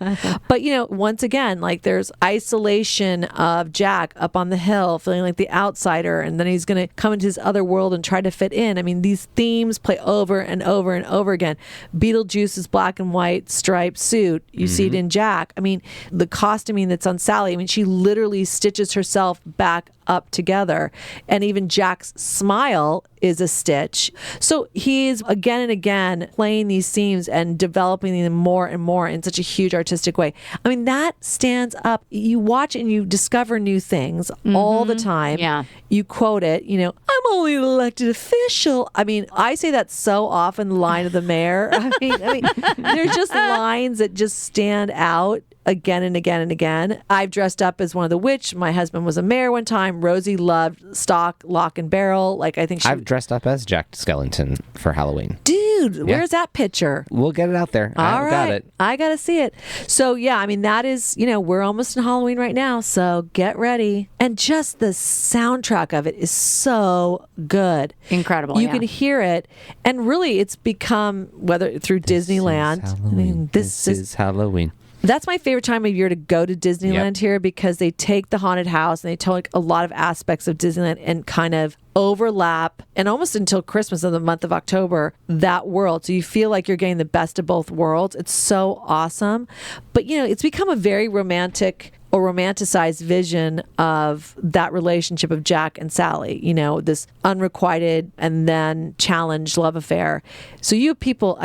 But, you know, once again, like there's isolation of Jack up on the hill feeling like the outsider, and then he's going to come into his other world and try to fit in. I mean, these themes play over and over and over again. Beetlejuice's black and white striped suit, you see it in Jack. I mean, the costuming that's on Sally, I mean, she literally stitches herself back up together, and even Jack's smile is a stitch. So he's again and again playing these themes and developing them more and more in such a huge artistic way. I mean, that stands up. You watch and you discover new things all the time. Yeah. You quote it, you know, I'm only an elected official. I mean, I say that so often, the line of the mayor. I mean, there's just lines that just stand out again and again and again. I've dressed up as one of the witch. My husband was a mayor one time. Rosie loved Stock, Lock, and Barrel. Like, I think I've dressed up as Jack Skellington for Halloween. Dude, dude, where's that picture? We'll get it out there. All right. Got it. I got to see it. So, yeah, I mean, that is, we're almost in Halloween right now. So get ready. And just the soundtrack of it is so good. Incredible. You can hear it. And really, it's become, whether through Disneyland. This is Halloween. That's my favorite time of year to go to Disneyland here, because they take the haunted house and they tell a lot of aspects of Disneyland and kind of overlap, and almost until Christmas of the month of October, that world. So you feel like you're getting the best of both worlds. It's so awesome. But, it's become a very romantic or romanticized vision of that relationship of Jack and Sally, this unrequited and then challenged love affair. So you have people,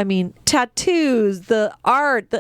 tattoos, the art,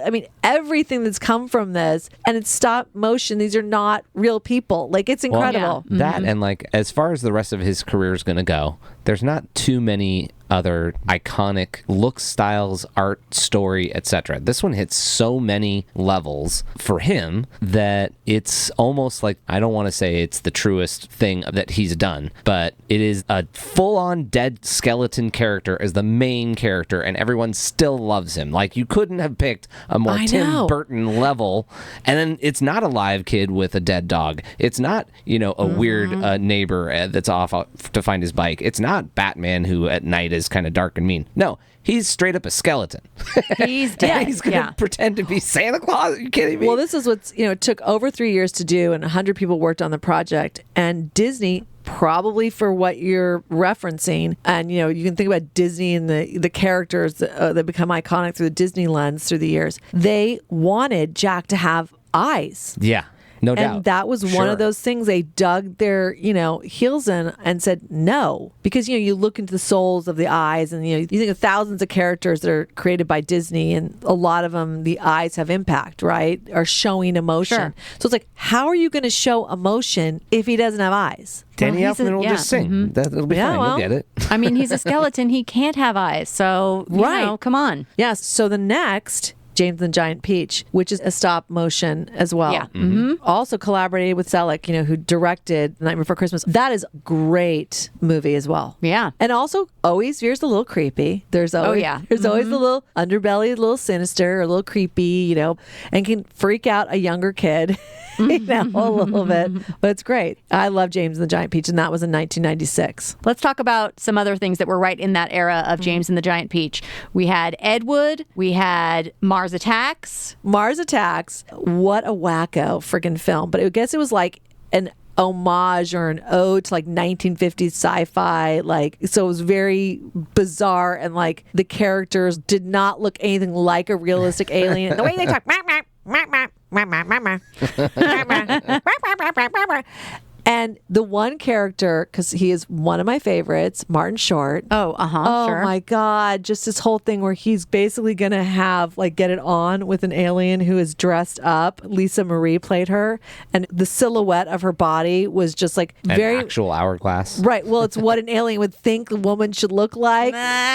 everything that's come from this, and it's stop motion. These are not real people. Like, it's incredible. Well, that and as far as the rest of his career is going to go, there's not too many other iconic looks, styles, art, story, etc. This one hits so many levels for him that it's almost like, I don't want to say it's the truest thing that he's done, but it is a full-on dead skeleton character as the main character, and everyone still loves him. Like, you couldn't have picked a more Tim Burton level. And then it's not a live kid with a dead dog. It's not, a weird neighbor that's off to find his bike. It's not Batman, who at night is kind of dark and mean. No, he's straight up a skeleton. He's dead. He's going to pretend to be Santa Claus. Are you kidding me? Well, this is what's, it took over 3 years to do, and 100 people worked on the project. And Disney, probably for what you're referencing, and you can think about Disney and the characters that become iconic through the Disney lens through the years. They wanted Jack to have eyes. Yeah. No doubt. And that was one of those things they dug their, heels in and said no. Because, you look into the souls of the eyes, and, you think of thousands of characters that are created by Disney, and a lot of them, the eyes have impact, right? Are showing emotion. Sure. So it's like, how are you going to show emotion if he doesn't have eyes? Danny Elfman will just sing. Mm-hmm. That'll be fine. You'll get it. He's a skeleton. He can't have eyes. So, come on. Yes. So the next, James and the Giant Peach, which is a stop motion as well. Yeah. Mm-hmm. Also collaborated with Selick, who directed The Night Before Christmas. That is a great movie as well. Yeah. And also always veers a little creepy. There's always there's always a little underbelly, a little sinister, a little creepy, and can freak out a younger kid. A little bit, but it's great. I love James and the Giant Peach, and that was in 1996. Let's talk about some other things that were right in that era of James and the Giant Peach. We had Ed Wood. We had Mars Attacks. Mars Attacks. What a wacko freaking film. But I guess it was like an homage or an ode to 1950s sci-fi. So it was very bizarre, and the characters did not look anything like a realistic alien. The way they talk. And the one character, because he is one of my favorites, Martin Short. Oh, Oh my God. Just this whole thing where he's basically going to have, get it on with an alien who is dressed up. Lisa Marie played her. And the silhouette of her body was just An very... actual hourglass. Right. Well, it's what an alien would think a woman should look like.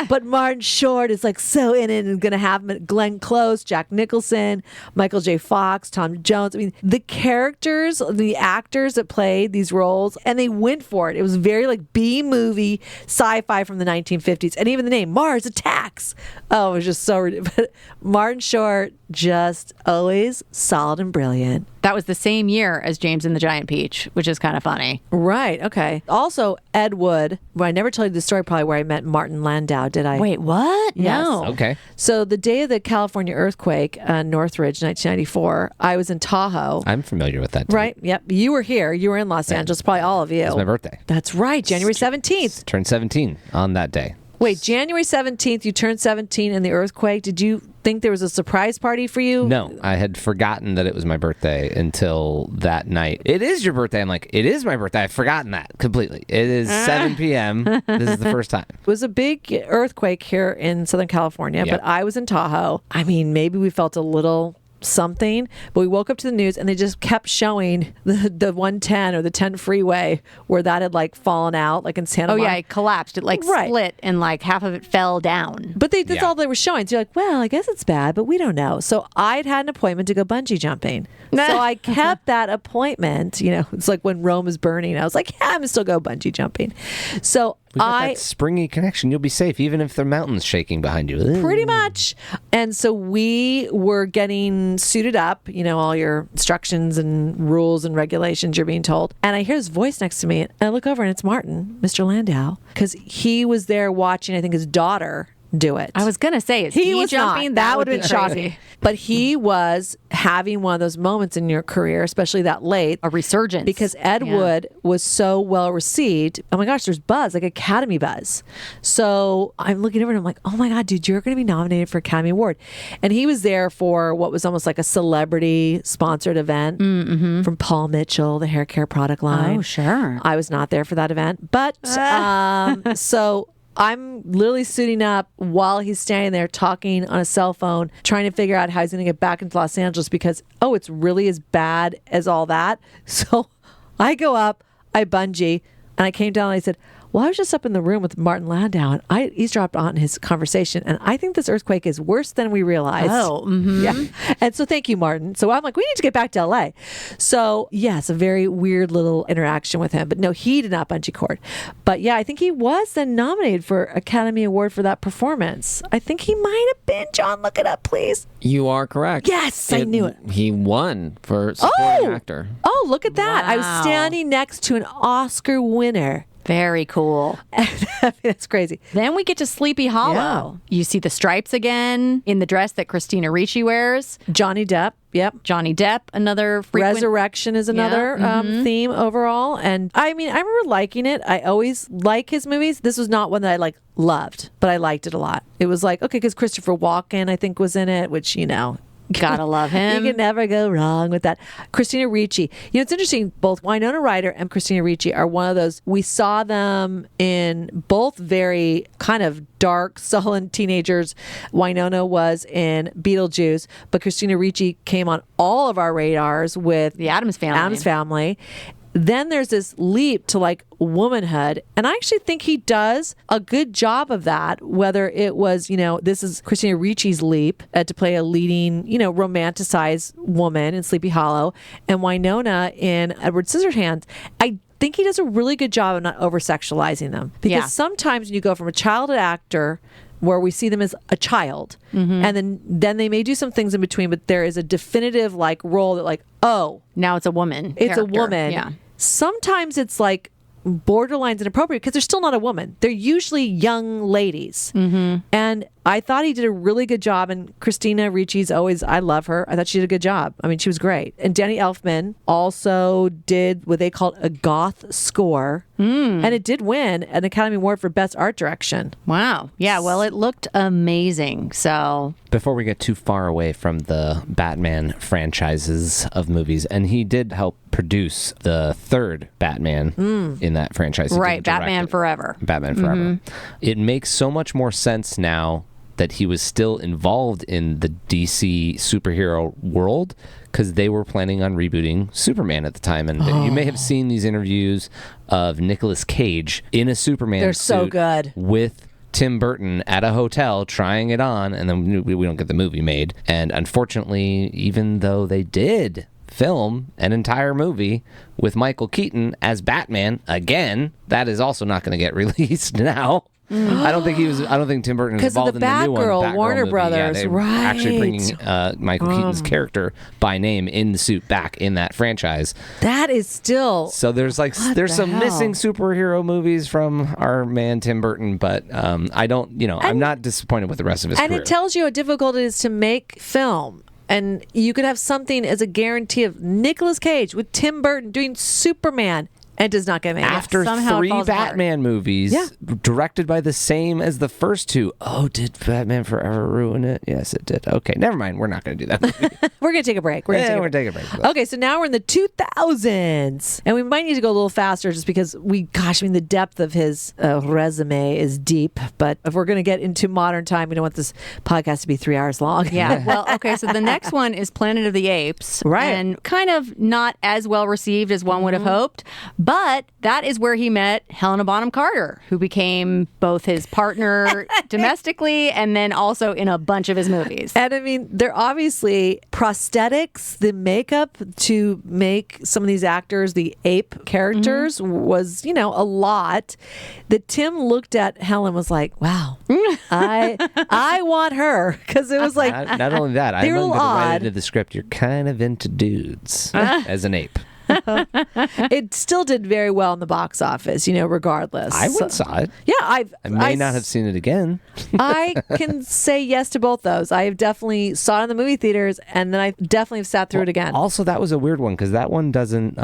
But Martin Short is so in it, and going to have Glenn Close, Jack Nicholson, Michael J. Fox, Tom Jones. The characters, the actors that played these roles, and they went for it. It was very B-movie sci-fi from the 1950s. And even the name, Mars Attacks. Oh, it was just so... But Martin Short, just always solid and brilliant. That was the same year as James and the Giant Peach, which is kind of funny. Right. Okay. Also, Ed Wood. Well, I never told you the story probably where I met Martin Landau, did I? Wait, what? Yes. No. Okay. So the day of the California earthquake, Northridge, 1994, I was in Tahoe. I'm familiar with that. Too. Right. Yep. You were here. You were in Los Angeles. Probably all of you. It's my birthday. That's right. January 17th. Turned 17 on that day. Wait, January 17th, you turned 17 in the earthquake. Did you think there was a surprise party for you? No, I had forgotten that it was my birthday until that night. It is your birthday. I'm like, it is my birthday. I've forgotten that completely. It is 7 p.m. This is the first time. It was a big earthquake here in Southern California, Yep. but I was in Tahoe. Maybe we felt a little something, but we woke up to the news and they just kept showing the 110 or the 10 freeway where that had like fallen out, like in Santa Monica. Yeah, it collapsed. It like split and like half of it fell down. But that's all they were showing. So you're like, well, I guess it's bad, but we don't know. So I'd had an appointment to go bungee jumping. So I kept that appointment. It's like when Rome is burning. I was like, yeah, I'm going to still go bungee jumping. So we got that springy connection. You'll be safe even if the mountain's shaking behind you. Pretty much. And so we were getting suited up, all your instructions and rules and regulations you're being told. And I hear his voice next to me and I look over and it's Martin, Mr. Landau, because he was there watching, I think, his daughter do it. I was going to say, is he was jumping? That would have been shocking. But he was having one of those moments in your career, especially that late. A resurgence. Because Ed Wood was so well received. Oh my gosh, there's buzz, like Academy buzz. So I'm looking over and I'm like, oh my God, dude, you're going to be nominated for Academy Award. And he was there for what was almost like a celebrity sponsored event from Paul Mitchell, the hair care product line. Oh, sure. I was not there for that event. But so I'm literally suiting up while he's standing there talking on a cell phone, trying to figure out how he's going to get back into Los Angeles because, it's really as bad as all that. So I go up, I bungee, and I came down and I said, well, I was just up in the room with Martin Landau and I eavesdropped on his conversation. And I think this earthquake is worse than we realized. Oh, mm-hmm. Yeah. And so thank you, Martin. So I'm like, we need to get back to LA. So yes, a very weird little interaction with him. But no, he did not bungee cord. But yeah, I think he was then nominated for Academy Award for that performance. I think he might have been. John, look it up, please. You are correct. Yes, I knew it. He won for supporting actor. Oh, look at that. Wow. I was standing next to an Oscar winner. Very cool. That's crazy. Then we get to Sleepy Hollow. Yeah. You see the stripes again in the dress that Christina Ricci wears. Johnny Depp. Yep. Johnny Depp, another frequent... Resurrection is another theme overall. And I mean, I remember liking it. I always like his movies. This was not one that I loved, but I liked it a lot. It was like, okay, because Christopher Walken, I think, was in it, which, gotta love him. You can never go wrong with that. Christina Ricci. It's interesting. Both Winona Ryder and Christina Ricci are one of those. We saw them in both very kind of dark, sullen teenagers. Winona was in Beetlejuice, but Christina Ricci came on all of our radars with The Addams Family. Then there's this leap to womanhood. And I actually think he does a good job of that, whether it was, this is Christina Ricci's leap to play a leading, romanticized woman in Sleepy Hollow, and Winona in Edward Scissorhands. I think he does a really good job of not over-sexualizing them. Because sometimes when you go from a childhood actor where we see them as a child, and then they may do some things in between, but there is a definitive role that now it's a woman. It's character. a woman. Yeah. Sometimes it's borderlines inappropriate because they're still not a woman. They're usually young ladies. And I thought he did a really good job. And Christina Ricci's I love her. I thought she did a good job. I mean, she was great. And Danny Elfman also did what they called a goth score. And it did win an Academy Award for Best Art Direction. Wow. Yeah, well, it looked amazing. So before we get too far away from the Batman franchises of movies, and he did help produce the third Batman in that franchise. Right, Batman Forever. Batman Forever. It makes so much more sense now that he was still involved in the DC superhero world because they were planning on rebooting Superman at the time. And you may have seen these interviews of Nicolas Cage in a Superman They're suit so good. with Tim Burton at a hotel trying it on, and then we don't get the movie made. And unfortunately, even though they did film an entire movie with Michael Keaton as Batman again, that is also not going to get released now. I don't think Tim Burton is involved in the new one. Batgirl, Warner movie. Brothers, they're right? Actually bringing Michael Keaton's character by name in the suit back in that franchise. That is still so there's some missing superhero movies from our man Tim Burton, but I don't. I'm not disappointed with the rest of his career. And it tells you how difficult it is to make film. And you could have something as a guarantee of Nicolas Cage with Tim Burton doing Superman. And does not get made. After Somehow it 3 falls apart. Batman movies, directed by the same as the first 2. Oh, did Batman Forever ruin it? Yes, it did. Okay, never mind. We're not going to do that movie. We're going to take a break. We're going to take a break. Okay, so now we're in the 2000s. And we might need to go a little faster just because the depth of his resume is deep. But if we're going to get into modern time, we don't want this podcast to be 3 hours long. Yeah. Well, okay. So the next one is Planet of the Apes. Right. And kind of not as well received as one would have hoped. But that is where he met Helena Bonham Carter, who became both his partner domestically and then also in a bunch of his movies. And I mean, they're obviously prosthetics, the makeup to make some of these actors, the ape characters, was, a lot. That Tim looked at Helen was like, wow, I want her. Because it was like, not only that, I they were a remember little right odd. into the script, you're kind of into dudes as an ape. It still did very well in the box office, regardless. I went saw it. Yeah, I may not have seen it again. I can say yes to both those. I have definitely saw it in the movie theaters, and then I definitely have sat through it again. Also, that was a weird one because that one doesn't.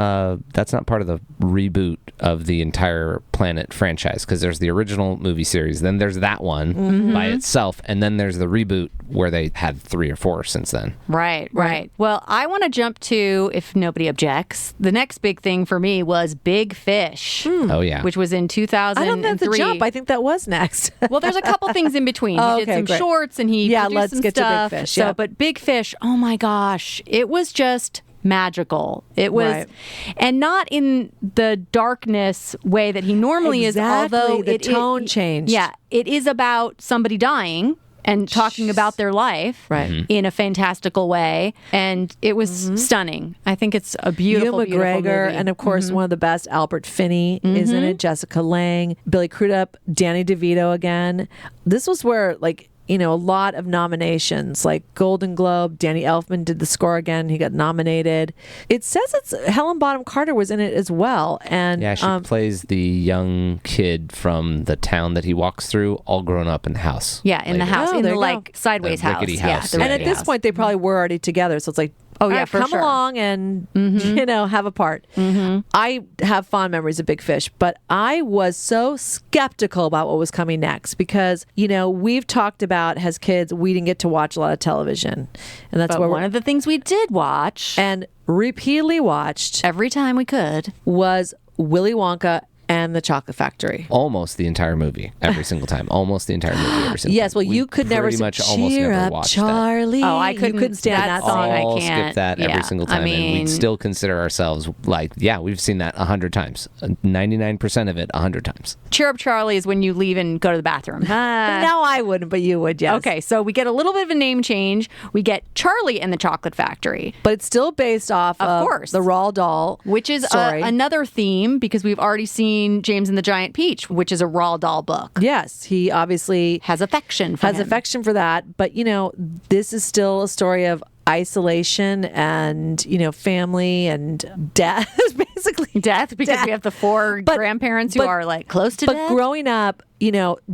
That's not part of the reboot of the entire Planet franchise because there's the original movie series, then there's that one by itself, and then there's the reboot where they had 3 or 4 since then. Right. Well, I want to jump to, if nobody objects, the next big thing for me was Big Fish. Oh, yeah. Which was in 2003. I don't think that's a jump. I think that was next. Well, there's a couple things in between. Oh, He did okay, some great. shorts and he produced let's some get stuff. to Big Fish. So, Yeah. but Big Fish, oh my gosh, it was just magical. It was, Right. and not in the darkness way that he normally Exactly, is, although the tone changed. Yeah, it is about somebody dying and talking about their life in a fantastical way. And it was stunning. I think it's a beautiful, Ewan beautiful McGregor, movie. and of course, one of the best, Albert Finney is in it, Jessica Lange, Billy Crudup, Danny DeVito again. This was where, a lot of nominations, like Golden Globe. Danny Elfman did the score again. He got nominated. It says Helen Bonham Carter was in it as well. And Yeah, she plays the young kid from the town that he walks through, all grown up in the house. Yeah, in the later. house, Oh, in there the you go. sideways The house. rickety Yeah, house, the yeah. And at rickety this house. point, they probably were already together. So it's like, Oh, all yeah, right, for come sure. along and, have a part. I have fond memories of Big Fish, but I was so skeptical about what was coming next because, we've talked about as kids, we didn't get to watch a lot of television. And that's But where one of the things we did watch and repeatedly watched every time we could. was Willy Wonka and the Chocolate Factory. Almost the entire movie, every single time. Almost the entire movie, every single Yes, time. well, you could never pretty much almost cheer never up, watched Charlie. Oh, I You couldn't- couldn't stand that that song. song. I All can't. skip that every Yeah, single I time, and mean- we'd still consider ourselves we've seen that 100 times. 99% of it 100 times. Cheer Up Charlie is when you leave and go to the bathroom. No, I wouldn't, but you would, yes. Okay, so we get a little bit of a name change. We get Charlie and the Chocolate Factory, But it's still based off of course. the Roald Dahl which is story. another theme because we've already seen James and the Giant Peach, which is a Roald Dahl book. Yes, he obviously Has affection for has him. affection for that. But, this is still a story of isolation and, family and death, basically. Death, because we have the 4 But- grandparents who but- are close to But death. growing up,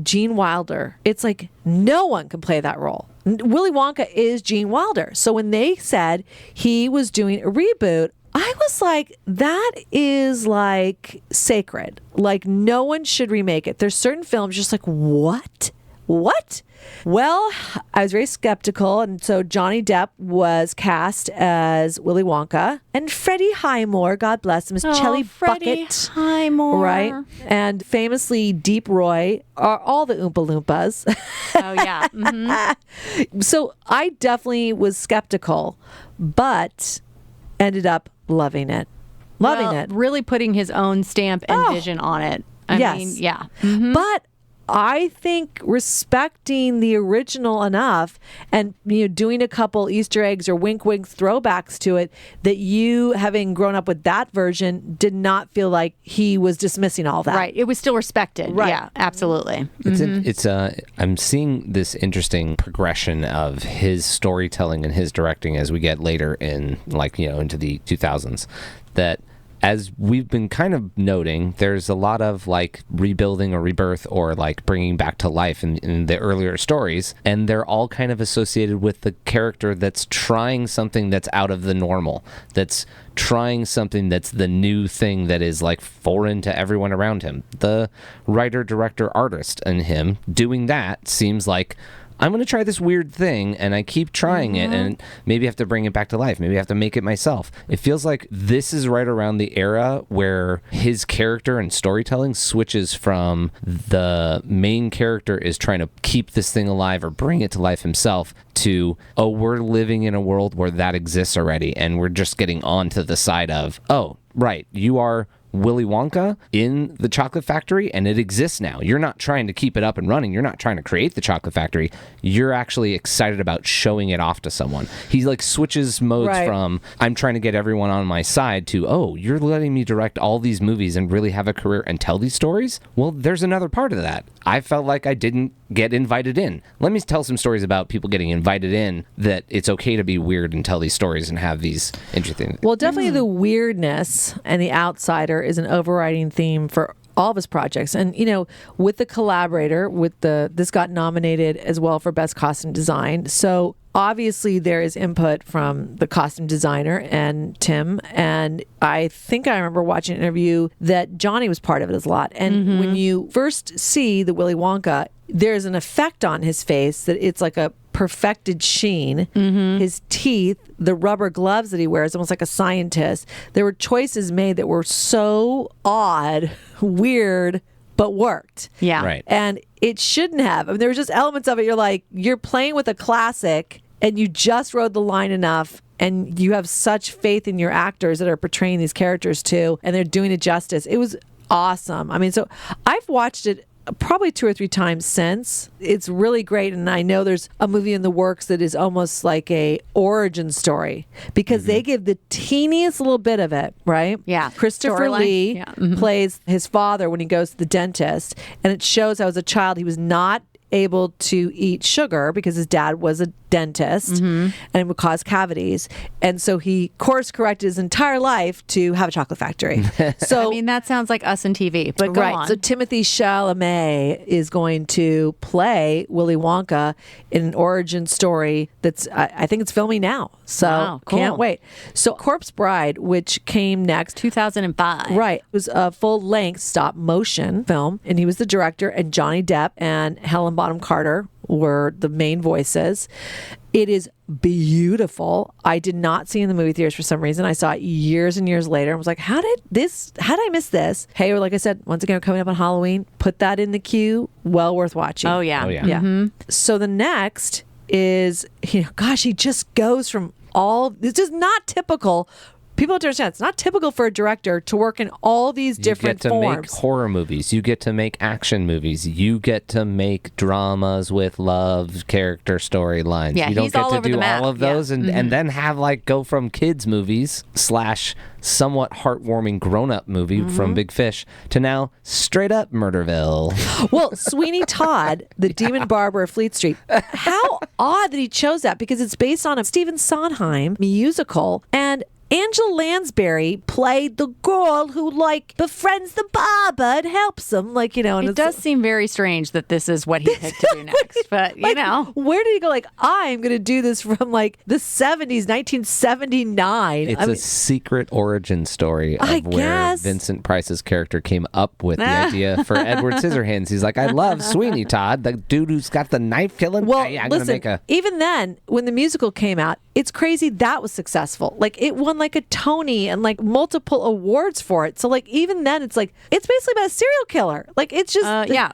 Gene Wilder, it's like no one can play that role. Willy Wonka is Gene Wilder. So when they said he was doing a reboot, I was like, that is sacred. No one should remake it. There's certain films just what? What? Well, I was very skeptical, and so Johnny Depp was cast as Willy Wonka, and Freddie Highmore, God bless him, is Chelly Freddie Bucket. Highmore. Right? And famously, Deep Roy are all the Oompa Loompas. Oh, yeah. Mhm. So I definitely was skeptical, but ended up loving it. Loving Well, it. Really putting his own stamp and Oh. vision on it. I Yes. mean, yeah. But I think respecting the original enough and doing a couple Easter eggs or wink throwbacks to it that you, having grown up with that version, did not feel like he was dismissing all that. Right. It was still respected. Right. Yeah, absolutely. It's I'm seeing this interesting progression of his storytelling and his directing as we get later in into the 2000s, that as we've been kind of noting, there's a lot of like rebuilding or rebirth or like bringing back to life in the earlier stories, and they're all kind of associated with the character that's trying something that's out of the normal, that's trying something that's the new thing that is like foreign to everyone around him. The writer, director, artist in him doing that seems like, I'm going to try this weird thing, and I keep trying it, and maybe I have to bring it back to life. Maybe I have to make it myself. It feels like this is right around the era where his character and storytelling switches from the main character is trying to keep this thing alive or bring it to life himself to, oh, we're living in a world where that exists already, and we're just getting onto the side of, oh, right, you are Willy Wonka in the chocolate factory, and it exists now. You're not trying to keep it up and running. You're not trying to create the chocolate factory. You're actually excited about showing it off to someone. He like switches modes from, I'm trying to get everyone on my side to, oh, you're letting me direct all these movies and really have a career and tell these stories? Well, there's another part of that. I felt like I didn't get invited in. Let me tell some stories about people getting invited in, that it's okay to be weird and tell these stories and have these interesting things. Well, definitely the weirdness and the outsider is an overriding theme for all of his projects. And, you know, with the collaborator, this got nominated as well for Best Costume Design. So obviously there is input from the costume designer and Tim. And I think I remember watching an interview that Johnny was part of it a lot. And when you first see the Willy Wonka, there's an effect on his face that it's like a perfected sheen. His teeth, the rubber gloves that he wears, almost like a scientist. There were choices made that were so odd, weird, but worked. Yeah. Right. And it shouldn't have. I mean, there were just elements of it. You're like, you're playing with a classic and you just rode the line enough, and you have such faith in your actors that are portraying these characters too, and they're doing it justice. It was awesome. I mean, so I've watched it probably 2 or 3 times since. It's really great, and I know there's a movie in the works that is almost like a origin story, because they give the teeniest little bit of it, right? Yeah. Christopher Storyline. Lee Yeah. plays his father when he goes to the dentist, and it shows how as a child he was not able to eat sugar because his dad was a dentist and it would cause cavities, and so he course corrected his entire life to have a chocolate factory. So I mean, that sounds like us in TV, but go on. So Timothy Chalamet is going to play Willy Wonka in an origin story that's, I think it's filming now. So Wow, cool. Can't wait. So Corpse Bride, which came next, 2005. right, it was a full-length stop-motion film, and he was the director, and Johnny Depp and Helena Bonham Carter were the main voices. It is beautiful. I did not see it in the movie theaters for some reason. I saw it years and years later. I was like, how did I miss this? Hey, like I said, once again, we're coming up on Halloween. Put that in the queue. Well worth watching. Oh, yeah. Oh, yeah. Yeah. So the next is, gosh, he just goes from it's just not typical. People have to understand, it's not typical for a director to work in all these different forms. You get to make horror movies. You get to make action movies. You get to make dramas with love, character storylines. Yeah, you don't he's get all to over the do map. all of those and then have go from kids movies / somewhat heartwarming grown-up movie from Big Fish to now straight up Murderville. Well, Sweeney Todd, the demon barber of Fleet Street. How odd that he chose that, because it's based on a Stephen Sondheim musical, and Angela Lansbury played the girl who befriends the barber and helps him, and It does seem very strange that this is what he picked to do next, but where did he go? I'm going to do this from the 70s, 1979. It's a secret origin story of where Vincent Price's character came up with the idea for Edward Scissorhands. He's like, I love Sweeney Todd, the dude who's got the knife killing. Well, I'm listen, gonna make a... even then, when the musical came out, it's crazy that was successful. It won a Tony and multiple awards for it. So even then, it's basically about a serial killer. It's just yeah.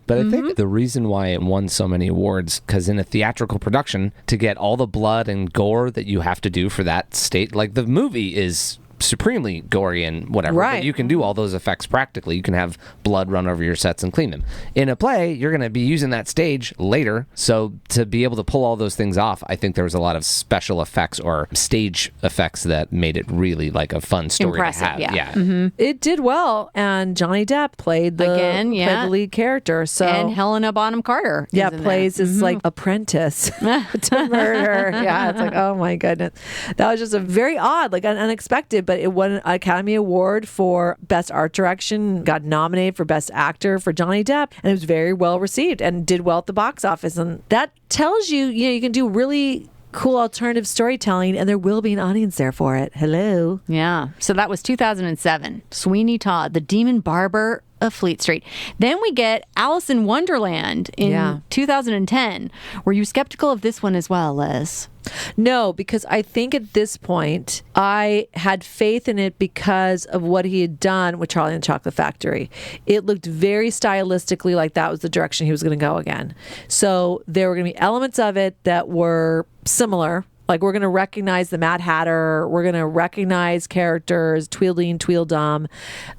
But I think the reason why it won so many awards, because in a theatrical production, to get all the blood and gore that you have to do for that state, the movie is supremely gory and whatever, right. but you can do all those effects practically. You can have blood run over your sets and clean them. In a play, you're going to be using that stage later, so to be able to pull all those things off, I think there was a lot of special effects or stage effects that made it really a fun story impressive, to have. yeah. It did well, and Johnny Depp played the lead character. So and Helena Bonham Carter, plays this apprentice to murder. Yeah, it's oh my goodness, that was just a very odd, unexpected, but but it won an Academy Award for Best Art Direction, got nominated for Best Actor for Johnny Depp, and it was very well received and did well at the box office. And that tells you, you can do really cool alternative storytelling, and there will be an audience there for it. Hello. Yeah. So that was 2007. Sweeney Todd, the Demon Barber of Fleet Street. Then we get Alice in Wonderland in 2010. Were you skeptical of this one as well, Liz? No, because I think at this point I had faith in it because of what he had done with Charlie and the Chocolate Factory. It looked very stylistically like that was the direction he was going to go again. So there were going to be elements of it that were similar. Like, we're going to recognize the Mad Hatter. We're going to recognize characters, Tweedledee and Tweedledum,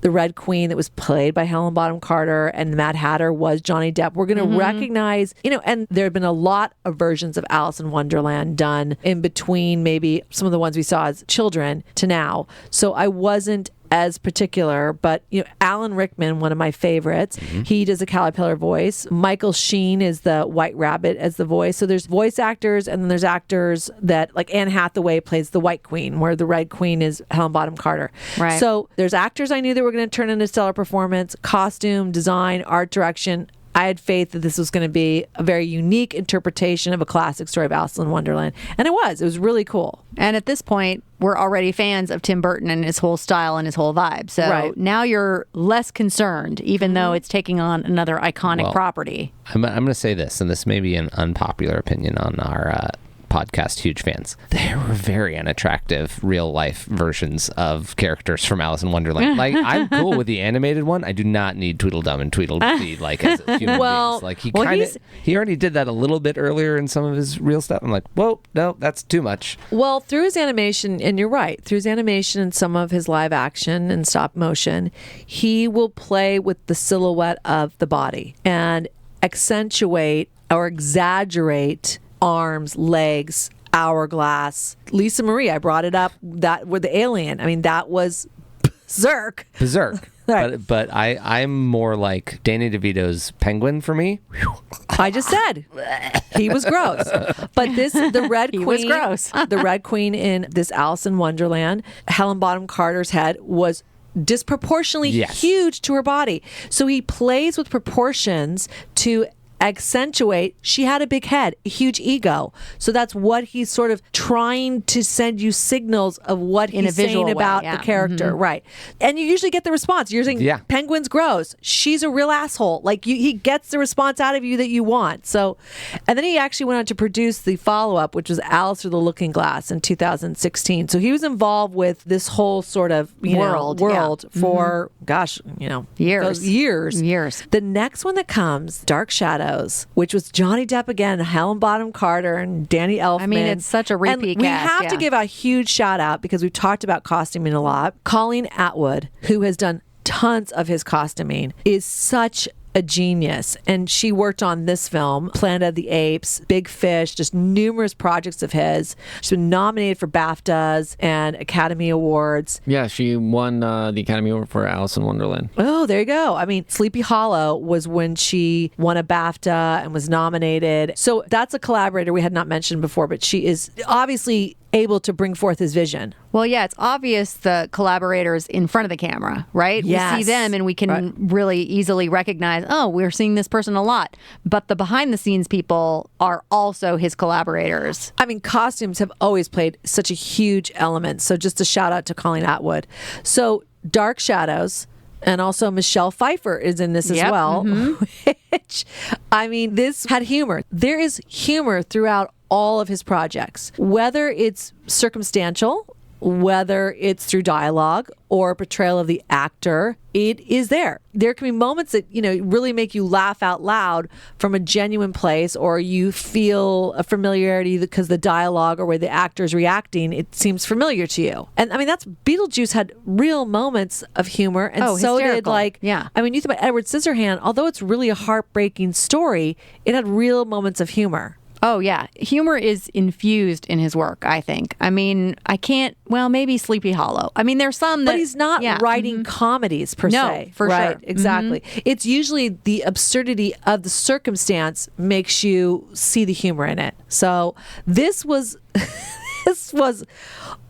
the Red Queen that was played by Helena Bonham Carter, and the Mad Hatter was Johnny Depp. We're going to recognize, and there have been a lot of versions of Alice in Wonderland done in between maybe some of the ones we saw as children to now. So I wasn't as particular, but Alan Rickman, one of my favorites, he does a caterpillar voice. Michael Sheen is the White Rabbit as the voice. So there's voice actors, and then there's actors that, like Anne Hathaway plays the White Queen, where the Red Queen is Helena Bonham Carter. Right. So there's actors I knew that were going to turn into stellar performance, costume, design, art direction. I had faith that this was going to be a very unique interpretation of a classic story of Alice in Wonderland. And it was. It was really cool. And at this point, we're already fans of Tim Burton and his whole style and his whole vibe. So now you're less concerned, even though it's taking on another iconic property. I'm going to say this, and this may be an unpopular opinion on our podcast Huge Fans. There were very unattractive real life versions of characters from Alice in Wonderland. Like, I'm cool with the animated one. I do not need Tweedledum and Tweedledee like as human beings. Like, he already did that a little bit earlier in some of his real stuff. I'm like, whoa, no, that's too much. Well, through his animation, and you're right, through his animation and some of his live action and stop motion, he will play with the silhouette of the body and accentuate or exaggerate arms, legs, hourglass. Lisa Marie, I brought it up, that with the alien. I mean, that was berserk. Right. But I'm more like Danny DeVito's Penguin for me. I just said he was gross. But the Red Queen, was gross. The Red Queen in this Alice in Wonderland, Helena Bonham Carter's head was disproportionately huge to her body. So he plays with proportions to accentuate. She had a big head, a huge ego. So that's what he's sort of trying to send you signals of what he's saying about the character. Right. And you usually get the response. You're saying, Penguin's gross. She's a real asshole. Like, he gets the response out of you that you want. So, and then he actually went on to produce the follow-up, which was Alice Through the Looking Glass in 2016. So he was involved with this whole sort of world for, years. The next one that comes, Dark Shadows, which was Johnny Depp again, Helena Bonham Carter, and Danny Elfman. I mean, it's such a repeat cast. We have to give a huge shout out, because we've talked about costuming a lot. Colleen Atwood, who has done tons of his costuming, is such a genius. And she worked on this film, Planet of the Apes, Big Fish, just numerous projects of his. She's been nominated for BAFTAs and Academy Awards. Yeah, she won the Academy Award for Alice in Wonderland. Oh, there you go. I mean, Sleepy Hollow was when she won a BAFTA and was nominated. So that's a collaborator we had not mentioned before, but she is obviously able to bring forth his vision. Well, yeah, it's obvious the collaborators in front of the camera, right? Yes. We see them and we can really easily recognize, oh, we're seeing this person a lot. But the behind the scenes people are also his collaborators. I mean, costumes have always played such a huge element. So just a shout out to Colleen Atwood. So Dark Shadows, and also Michelle Pfeiffer is in this as well. Which, I mean, this had humor. There is humor throughout all of his projects, whether it's circumstantial, whether it's through dialogue or portrayal of the actor, it is there. There can be moments that, really make you laugh out loud from a genuine place, or you feel a familiarity because the dialogue or where the actor is reacting, it seems familiar to you. And I mean, that's Beetlejuice had real moments of humor, and so hysterical. did I mean, you think about Edward Scissorhands, although it's really a heartbreaking story, it had real moments of humor. Oh, yeah. Humor is infused in his work, I think. I mean, maybe Sleepy Hollow. I mean, there's some that... But he's not writing comedies, per se. No, for sure. Exactly. It's usually the absurdity of the circumstance makes you see the humor in it. So this was...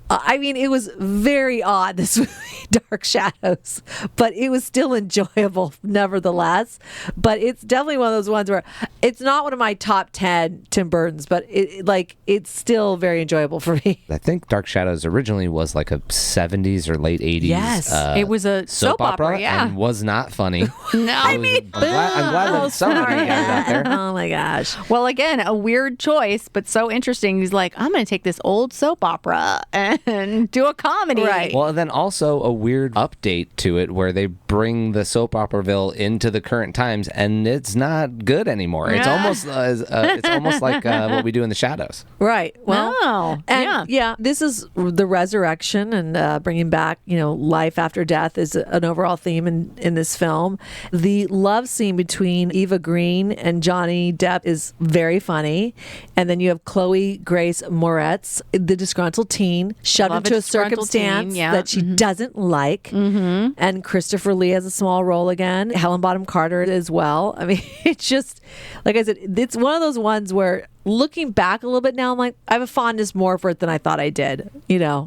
I mean, it was very odd, this movie, Dark Shadows, but it was still enjoyable nevertheless. But it's definitely one of those ones where it's not one of my top 10 Tim Burtons, but it's still very enjoyable for me. I think Dark Shadows originally was like a 70s or late 80s. Yes. It was a soap opera, yeah. And was not funny. No. I'm glad that somebody got it out there. Oh my gosh. Well, again, a weird choice, but so interesting. He's like, I'm going to take this old soap opera and do a comedy. Right. Well, and then also a weird update to it where they bring the soap operaville into the current times, and it's not good anymore. It's almost like what we do in the shadows. Right. Well, Oh, and this is the resurrection and bringing back, life after death is an overall theme in this film. The love scene between Eva Green and Johnny Depp is very funny. And then you have Chloe Grace Moretz, the disgruntled teen, shoved Love into a a circumstance teen, yeah. that she doesn't like. Mm-hmm. And Christopher Lee has a small role again. Helena Bonham Carter as well. I mean, it's just, like I said, it's one of those ones where looking back a little bit now, I'm like, I have a fondness more for it than I thought I did,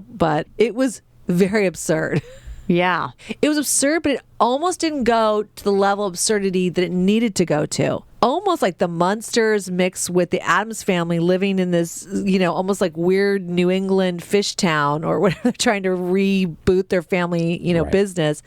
but it was very absurd. Yeah. It was absurd, but it almost didn't go to the level of absurdity that it needed to go to. Almost like the Munsters mixed with the Addams Family living in this, almost like weird New England fish town or whatever, they're trying to reboot their family, Right. business.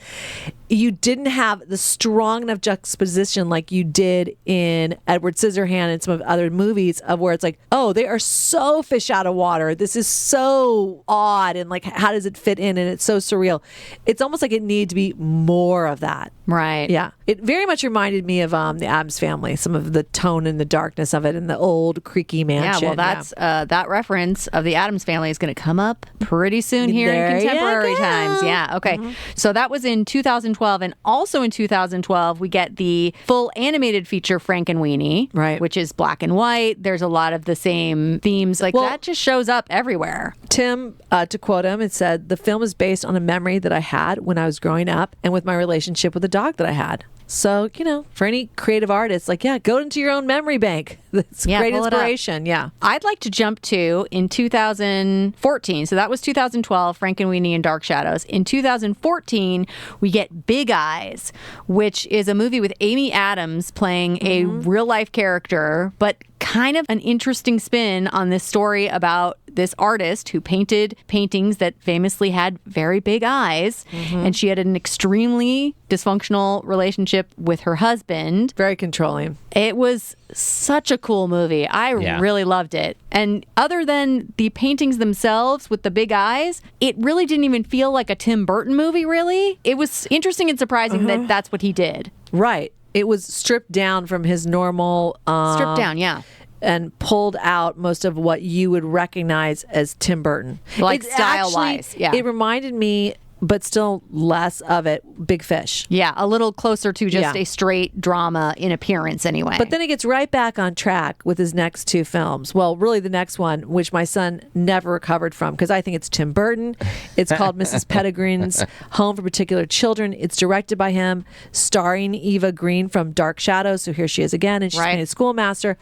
You didn't have the strong enough juxtaposition like you did in Edward Scissorhands and some of other movies of where it's like, oh, they are so fish out of water. This is so odd. And like, how does it fit in? And it's so surreal. It's almost like it needed to be more of that. Right. Yeah. It very much reminded me of the Addams Family, some of the tone and the darkness of it in the old creaky mansion. Yeah, well, that's that reference of the Addams Family is going to come up pretty soon here There in you contemporary go. times. Yeah, okay. So that was in 2012, and also in 2012, we get the full animated feature Frankenweenie, Right. which is black and white. There's a lot of the same themes. Like, Well, that just shows up everywhere. Tim, to quote him, it said, the film is based on a memory that I had when I was growing up and with my relationship with the dog that I had. So, for any creative artists, go into your own memory bank. That's great pull it up. inspiration. Yeah. I'd like to jump to in 2014. So that was 2012, Frankenweenie and Dark Shadows. In 2014, we get Big Eyes, which is a movie with Amy Adams playing a real life character, but kind of an interesting spin on this story about this artist who painted paintings that famously had very big eyes. And she had an extremely dysfunctional relationship with her husband. Very controlling. It was such a cool movie. I really loved it. And other than the paintings themselves with the big eyes, it really didn't even feel like a Tim Burton movie, really. It was interesting and surprising that that's what he did. Right. It was stripped down from his normal... Stripped down, yeah. And pulled out most of what you would recognize as Tim Burton. Like It's style-wise, actually- yeah. It reminded me, but still less of it, Big Fish. Yeah, a little closer to just Yeah. a straight drama in appearance anyway. But then he gets right back on track with his next two films. Well, really the next one, which my son never recovered from because I think it's Tim Burton. It's called Mrs. Pettigrews Home for Particular Children. It's directed by him, starring Eva Green from Dark Shadows. So here she is again, and she's playing a schoolmaster.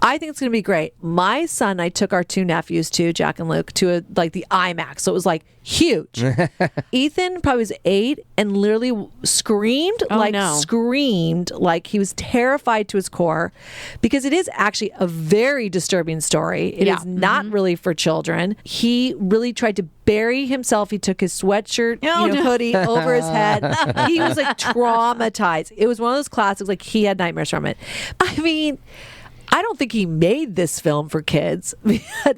I think it's going to be great. My son, I took our two nephews to, Jack and Luke, to the IMAX. So it was like huge. Ethan probably was 8 and literally screamed like he was terrified to his core because it is actually a very disturbing story. It is not really for children. He really tried to bury himself. He took his sweatshirt, hoodie over his head. He was like traumatized. It was one of those classics, like he had nightmares from it. I mean, I don't think he made this film for kids,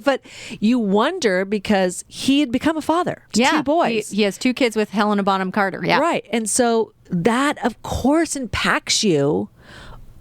but you wonder because he had become a father to two boys. He has 2 kids with Helena Bonham Carter. Yeah. Right. And so that, of course, impacts you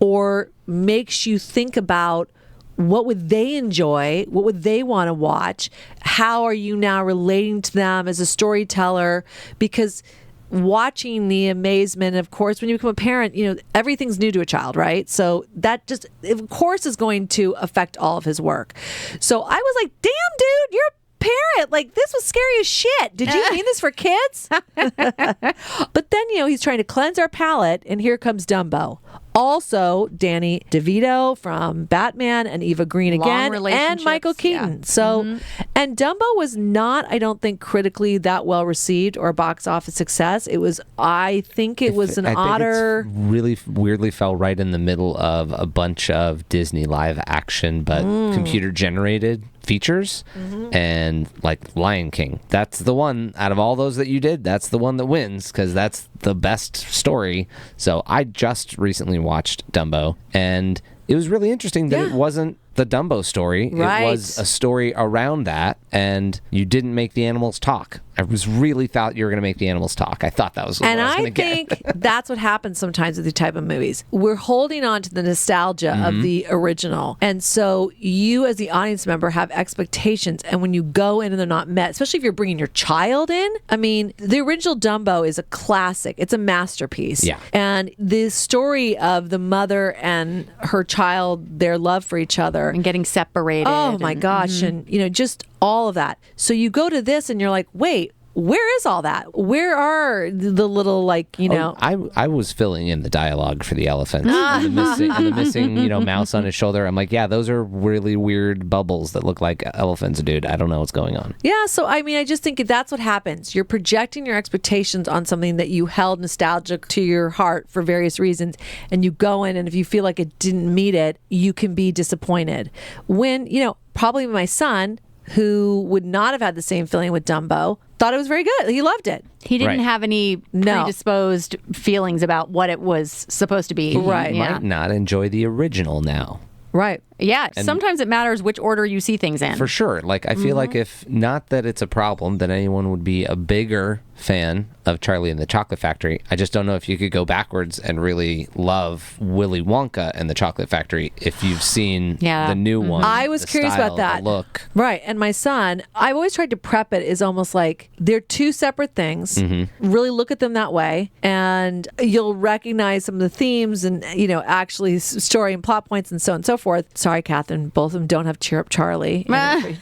or makes you think about what would they enjoy? What would they want to watch? How are you now relating to them as a storyteller? Because watching the amazement, of course, when you become a parent, everything's new to a child, right? So that just, of course, is going to affect all of his work. So I was like, damn, dude, you're a parent. Like, this was scary as shit. Did you mean this for kids? But then, he's trying to cleanse our palate, and here comes Dumbo. Also, Danny DeVito from Batman and Eva Green again, and Michael Keaton. So, and Dumbo was not, I don't think, critically that well received or box office success. It was, I think it was an odder. Really weirdly fell right in the middle of a bunch of Disney live action, but computer generated features, and like Lion King. That's the one out of all those that you did. That's the one that wins because that's the best story. So I just recently watched Dumbo, and it was really interesting that it wasn't the Dumbo story. Right. It was a story around that, and you didn't make the animals talk. I really thought you were going to make the animals talk. I thought that was what I was going to get. And I think that's what happens sometimes with these type of movies. We're holding on to the nostalgia of the original. And so you as the audience member have expectations. And when you go in and they're not met, especially if you're bringing your child in, I mean, the original Dumbo is a classic. It's a masterpiece. Yeah. And the story of the mother and her child, their love for each other. And getting separated. Oh my gosh. And, you know, just all of that. So you go to this and you're like, wait, where is all that? Where are the little, like, you know? I was filling in the dialogue for the elephant and the missing, you know, mouse on his shoulder. I'm like, yeah, those are really weird bubbles that look like elephants, dude. I don't know what's going on. Yeah, so I mean, I just think that's what happens. You're projecting your expectations on something that you held nostalgic to your heart for various reasons, and you go in, and if you feel like it didn't meet it, you can be disappointed. When, you know, probably my son, who would not have had the same feeling with Dumbo, thought it was very good. He loved it. He didn't have any predisposed feelings about what it was supposed to be. Right. He might not enjoy the original now. Right. Yeah, sometimes it matters which order you see things in. For sure. Like, I feel like if not that it's a problem, then anyone would be a bigger fan of Charlie and the Chocolate Factory. I just don't know if you could go backwards and really love Willy Wonka and the Chocolate Factory if you've seen the new one. I was curious about that. The look. Right. And my son, I've always tried to prep it as almost like they're two separate things. Really look at them that way. And you'll recognize some of the themes and, you know, actually story and plot points and so on and so forth. Sorry, Catherine. Both of them don't have Cheer Up Charlie.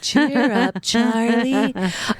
Cheer Up Charlie.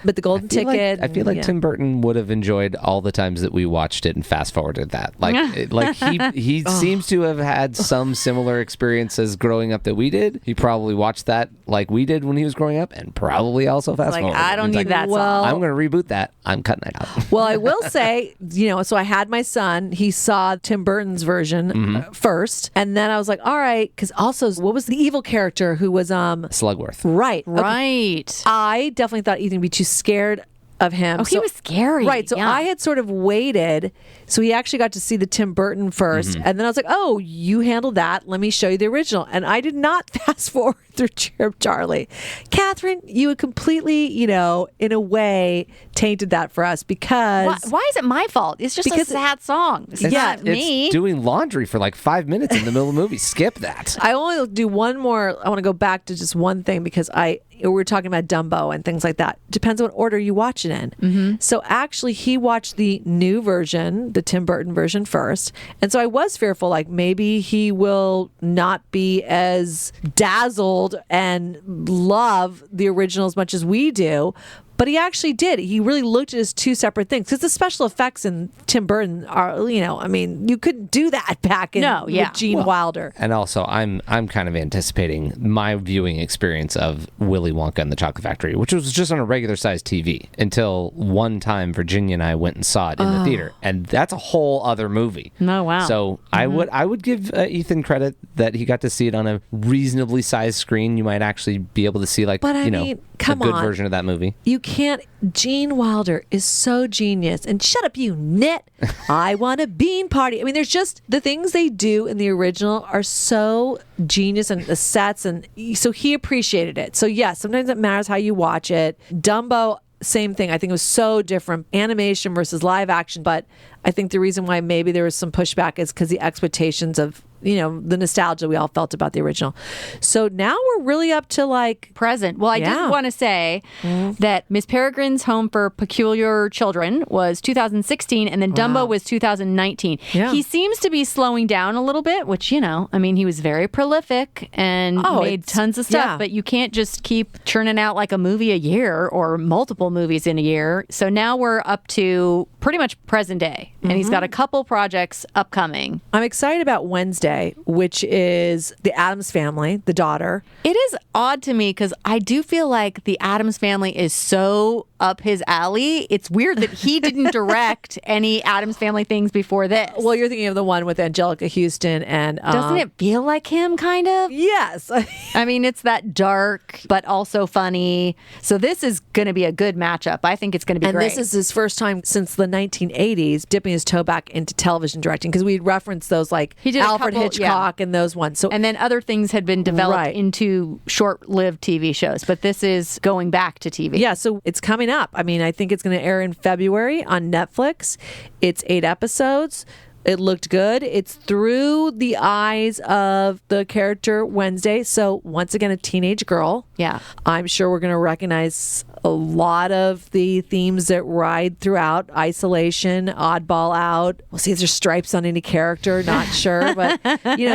But the Golden Ticket. I feel like Tim Burton would have enjoyed all the times that we watched it and fast forwarded that. Like he seems to have had some similar experiences growing up that we did. He probably watched that like we did when he was growing up, and probably also fast forwarded. I don't need that song. I'm going to reboot that. I'm cutting it out. Well, I will say, you know, so I had my son. He saw Tim Burton's version first, and then I was like, all right, because also, what was the evil character who was Slugworth? Right. Right. I definitely thought Ethan would be too scared of him. Oh, he was scary. Right. So I had sort of waited. So he actually got to see the Tim Burton first. And then I was like, oh, you handled that. Let me show you the original. And I did not fast forward through Cheer Up Charlie. Catherine, you had completely, you know, in a way, tainted that for us because... Why is it my fault? It's just a sad song. It's not me. It's doing laundry for like 5 minutes in the middle of the movie. Skip that. I only do one more. I want to go back to just one thing because we were talking about Dumbo and things like that. Depends on what order you watch it in. So actually, he watched the new version, the Tim Burton version first. And so I was fearful, like maybe he will not be as dazzled and love the original as much as we do. But he actually did. He really looked at his two separate things because the special effects in Tim Burton are, you know, I mean, you couldn't do that back in with Gene Wilder. And also, I'm kind of anticipating my viewing experience of Willy Wonka and the Chocolate Factory, which was just on a regular sized TV until one time Virginia and I went and saw it in the theater, and that's a whole other movie. Oh wow! So I would give Ethan credit that he got to see it on a reasonably sized screen. You might actually be able to see like a good version of that movie. You can't. Gene Wilder is so genius. And shut up, you nit. I want a bean party. I mean, there's just the things they do in the original are so genius, and the sets, and so he appreciated it. So yes, sometimes it matters how you watch it. Dumbo, same thing. I think it was so different, animation versus live action. But I think the reason why maybe there was some pushback is because the expectations of, you know, the nostalgia we all felt about the original. So now we're really up to like present. Well, I did want to say that Miss Peregrine's Home for Peculiar Children was 2016, and then Dumbo was 2019. Yeah. He seems to be slowing down a little bit, which, you know, I mean, he was very prolific and made tons of stuff, but you can't just keep churning out like a movie a year or multiple movies in a year. So now we're up to pretty much present day. And he's got a couple projects upcoming. I'm excited about Wednesday, which is the Addams Family, the daughter. It is odd to me because I do feel like the Addams Family is so up his alley. It's weird that he didn't direct any Addams Family things before this. Well, you're thinking of the one with Angelica Houston and... Doesn't it feel like him, kind of? Yes. I mean, it's that dark, but also funny. So this is going to be a good matchup. I think it's going to be great. And this is his first time since the 1980s dipping his toe back into television directing, because we'd referenced those like He did Alfred Hitchcock and those ones. So and then other things had been developed into short-lived TV shows, but this is going back to TV. Yeah, so it's coming up. I mean, I think it's going to air in February on Netflix. It's 8 episodes. It looked good. It's through the eyes of the character Wednesday. So once again, a teenage girl. Yeah. I'm sure we're going to recognize a lot of the themes that ride throughout: isolation, oddball out. We'll see if there's stripes on any character. Not sure, but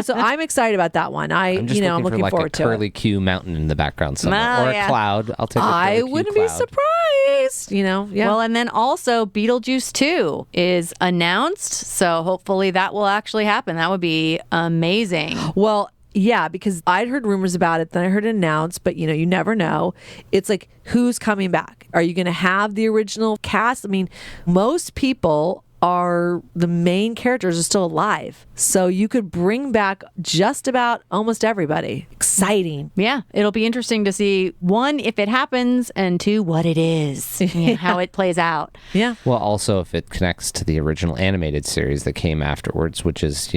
so I'm excited about that one. I'm looking forward to it. A curly Q mountain in the background somewhere, or a cloud. I'll take. I wouldn't be surprised. Yeah. Well, and then also Beetlejuice 2 is announced, so hopefully that will actually happen. That would be amazing. Well, yeah, because I'd heard rumors about it, then I heard it announced, but you never know. It's like, who's coming back? Are you going to have the original cast? I mean, most people are, the main characters are still alive. So you could bring back just about almost everybody. Exciting. Yeah, it'll be interesting to see, one, if it happens, and two, what it is, how it plays out. Yeah. Well, also if it connects to the original animated series that came afterwards, which is,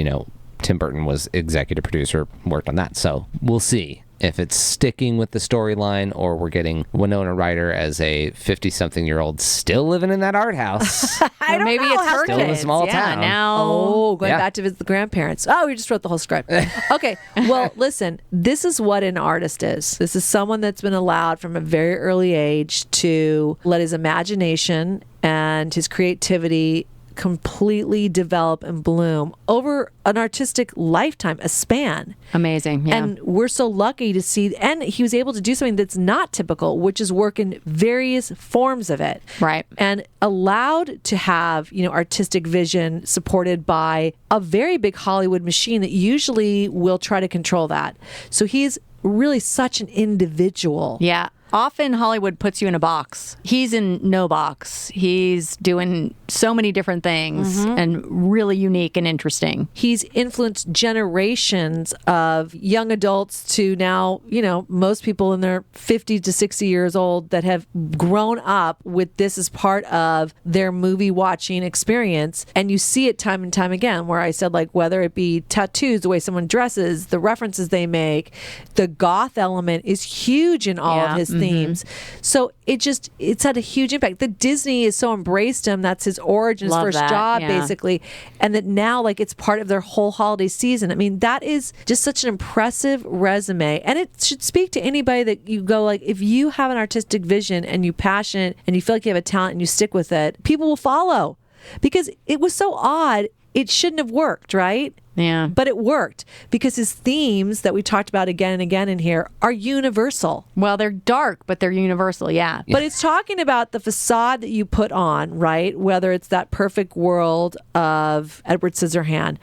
Tim Burton was executive producer, worked on that. So we'll see if it's sticking with the storyline, or we're getting Winona Ryder as a 50-something-year-old still living in that art house. I don't maybe know. it's her Still in a kids. small town. Now. Going back to visit the grandparents. Oh, we just wrote the whole script. Okay. Well, listen, this is what an artist is. This is someone that's been allowed from a very early age to let his imagination and his creativity completely develop and bloom over an artistic lifetime, a span. Amazing. Yeah. And we're so lucky to see, and he was able to do something that's not typical, which is work in various forms of it. Right. And allowed to have, artistic vision supported by a very big Hollywood machine that usually will try to control that. So he's really such an individual. Yeah. Often Hollywood puts you in a box. He's in no box. He's doing so many different things and really unique and interesting. He's influenced generations of young adults to now, most people in their 50 to 60 years old that have grown up with this as part of their movie watching experience. And you see it time and time again, where I said, like, whether it be tattoos, the way someone dresses, the references they make, the goth element is huge in all of his themes. So it's had a huge impact. The Disney has so embraced him. That's his origin, his first job, basically. And that now, like, it's part of their whole holiday season. I mean, that is just such an impressive resume. And it should speak to anybody that you go, like, if you have an artistic vision and you're passionate and you feel like you have a talent and you stick with it, people will follow. Because it was so odd. It shouldn't have worked, right? Yeah. But it worked because his themes that we talked about again and again in here are universal. Well, they're dark, but they're universal, yeah. But it's talking about the facade that you put on, right? Whether it's that perfect world of Edward Scissorhands,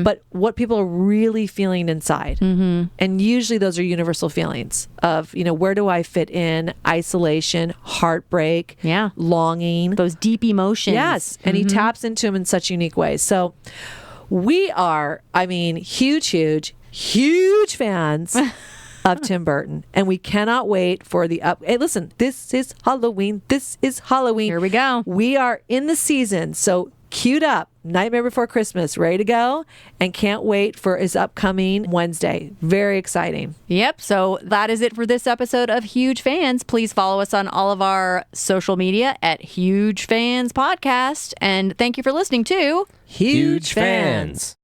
but what people are really feeling inside. And usually those are universal feelings of, where do I fit in? Isolation, heartbreak, longing. Those deep emotions. Yes. And he taps into them in such unique ways. So we are, huge fans of Tim Burton. And we cannot wait for the Hey, listen, this is Halloween. Here we go. We are in the season. So queued up, Nightmare Before Christmas, ready to go. And can't wait for his upcoming Wednesday. Very exciting. Yep. So that is it for this episode of Huge Fans. Please follow us on all of our social media at Huge Fans Podcast. And thank you for listening to Huge Fans.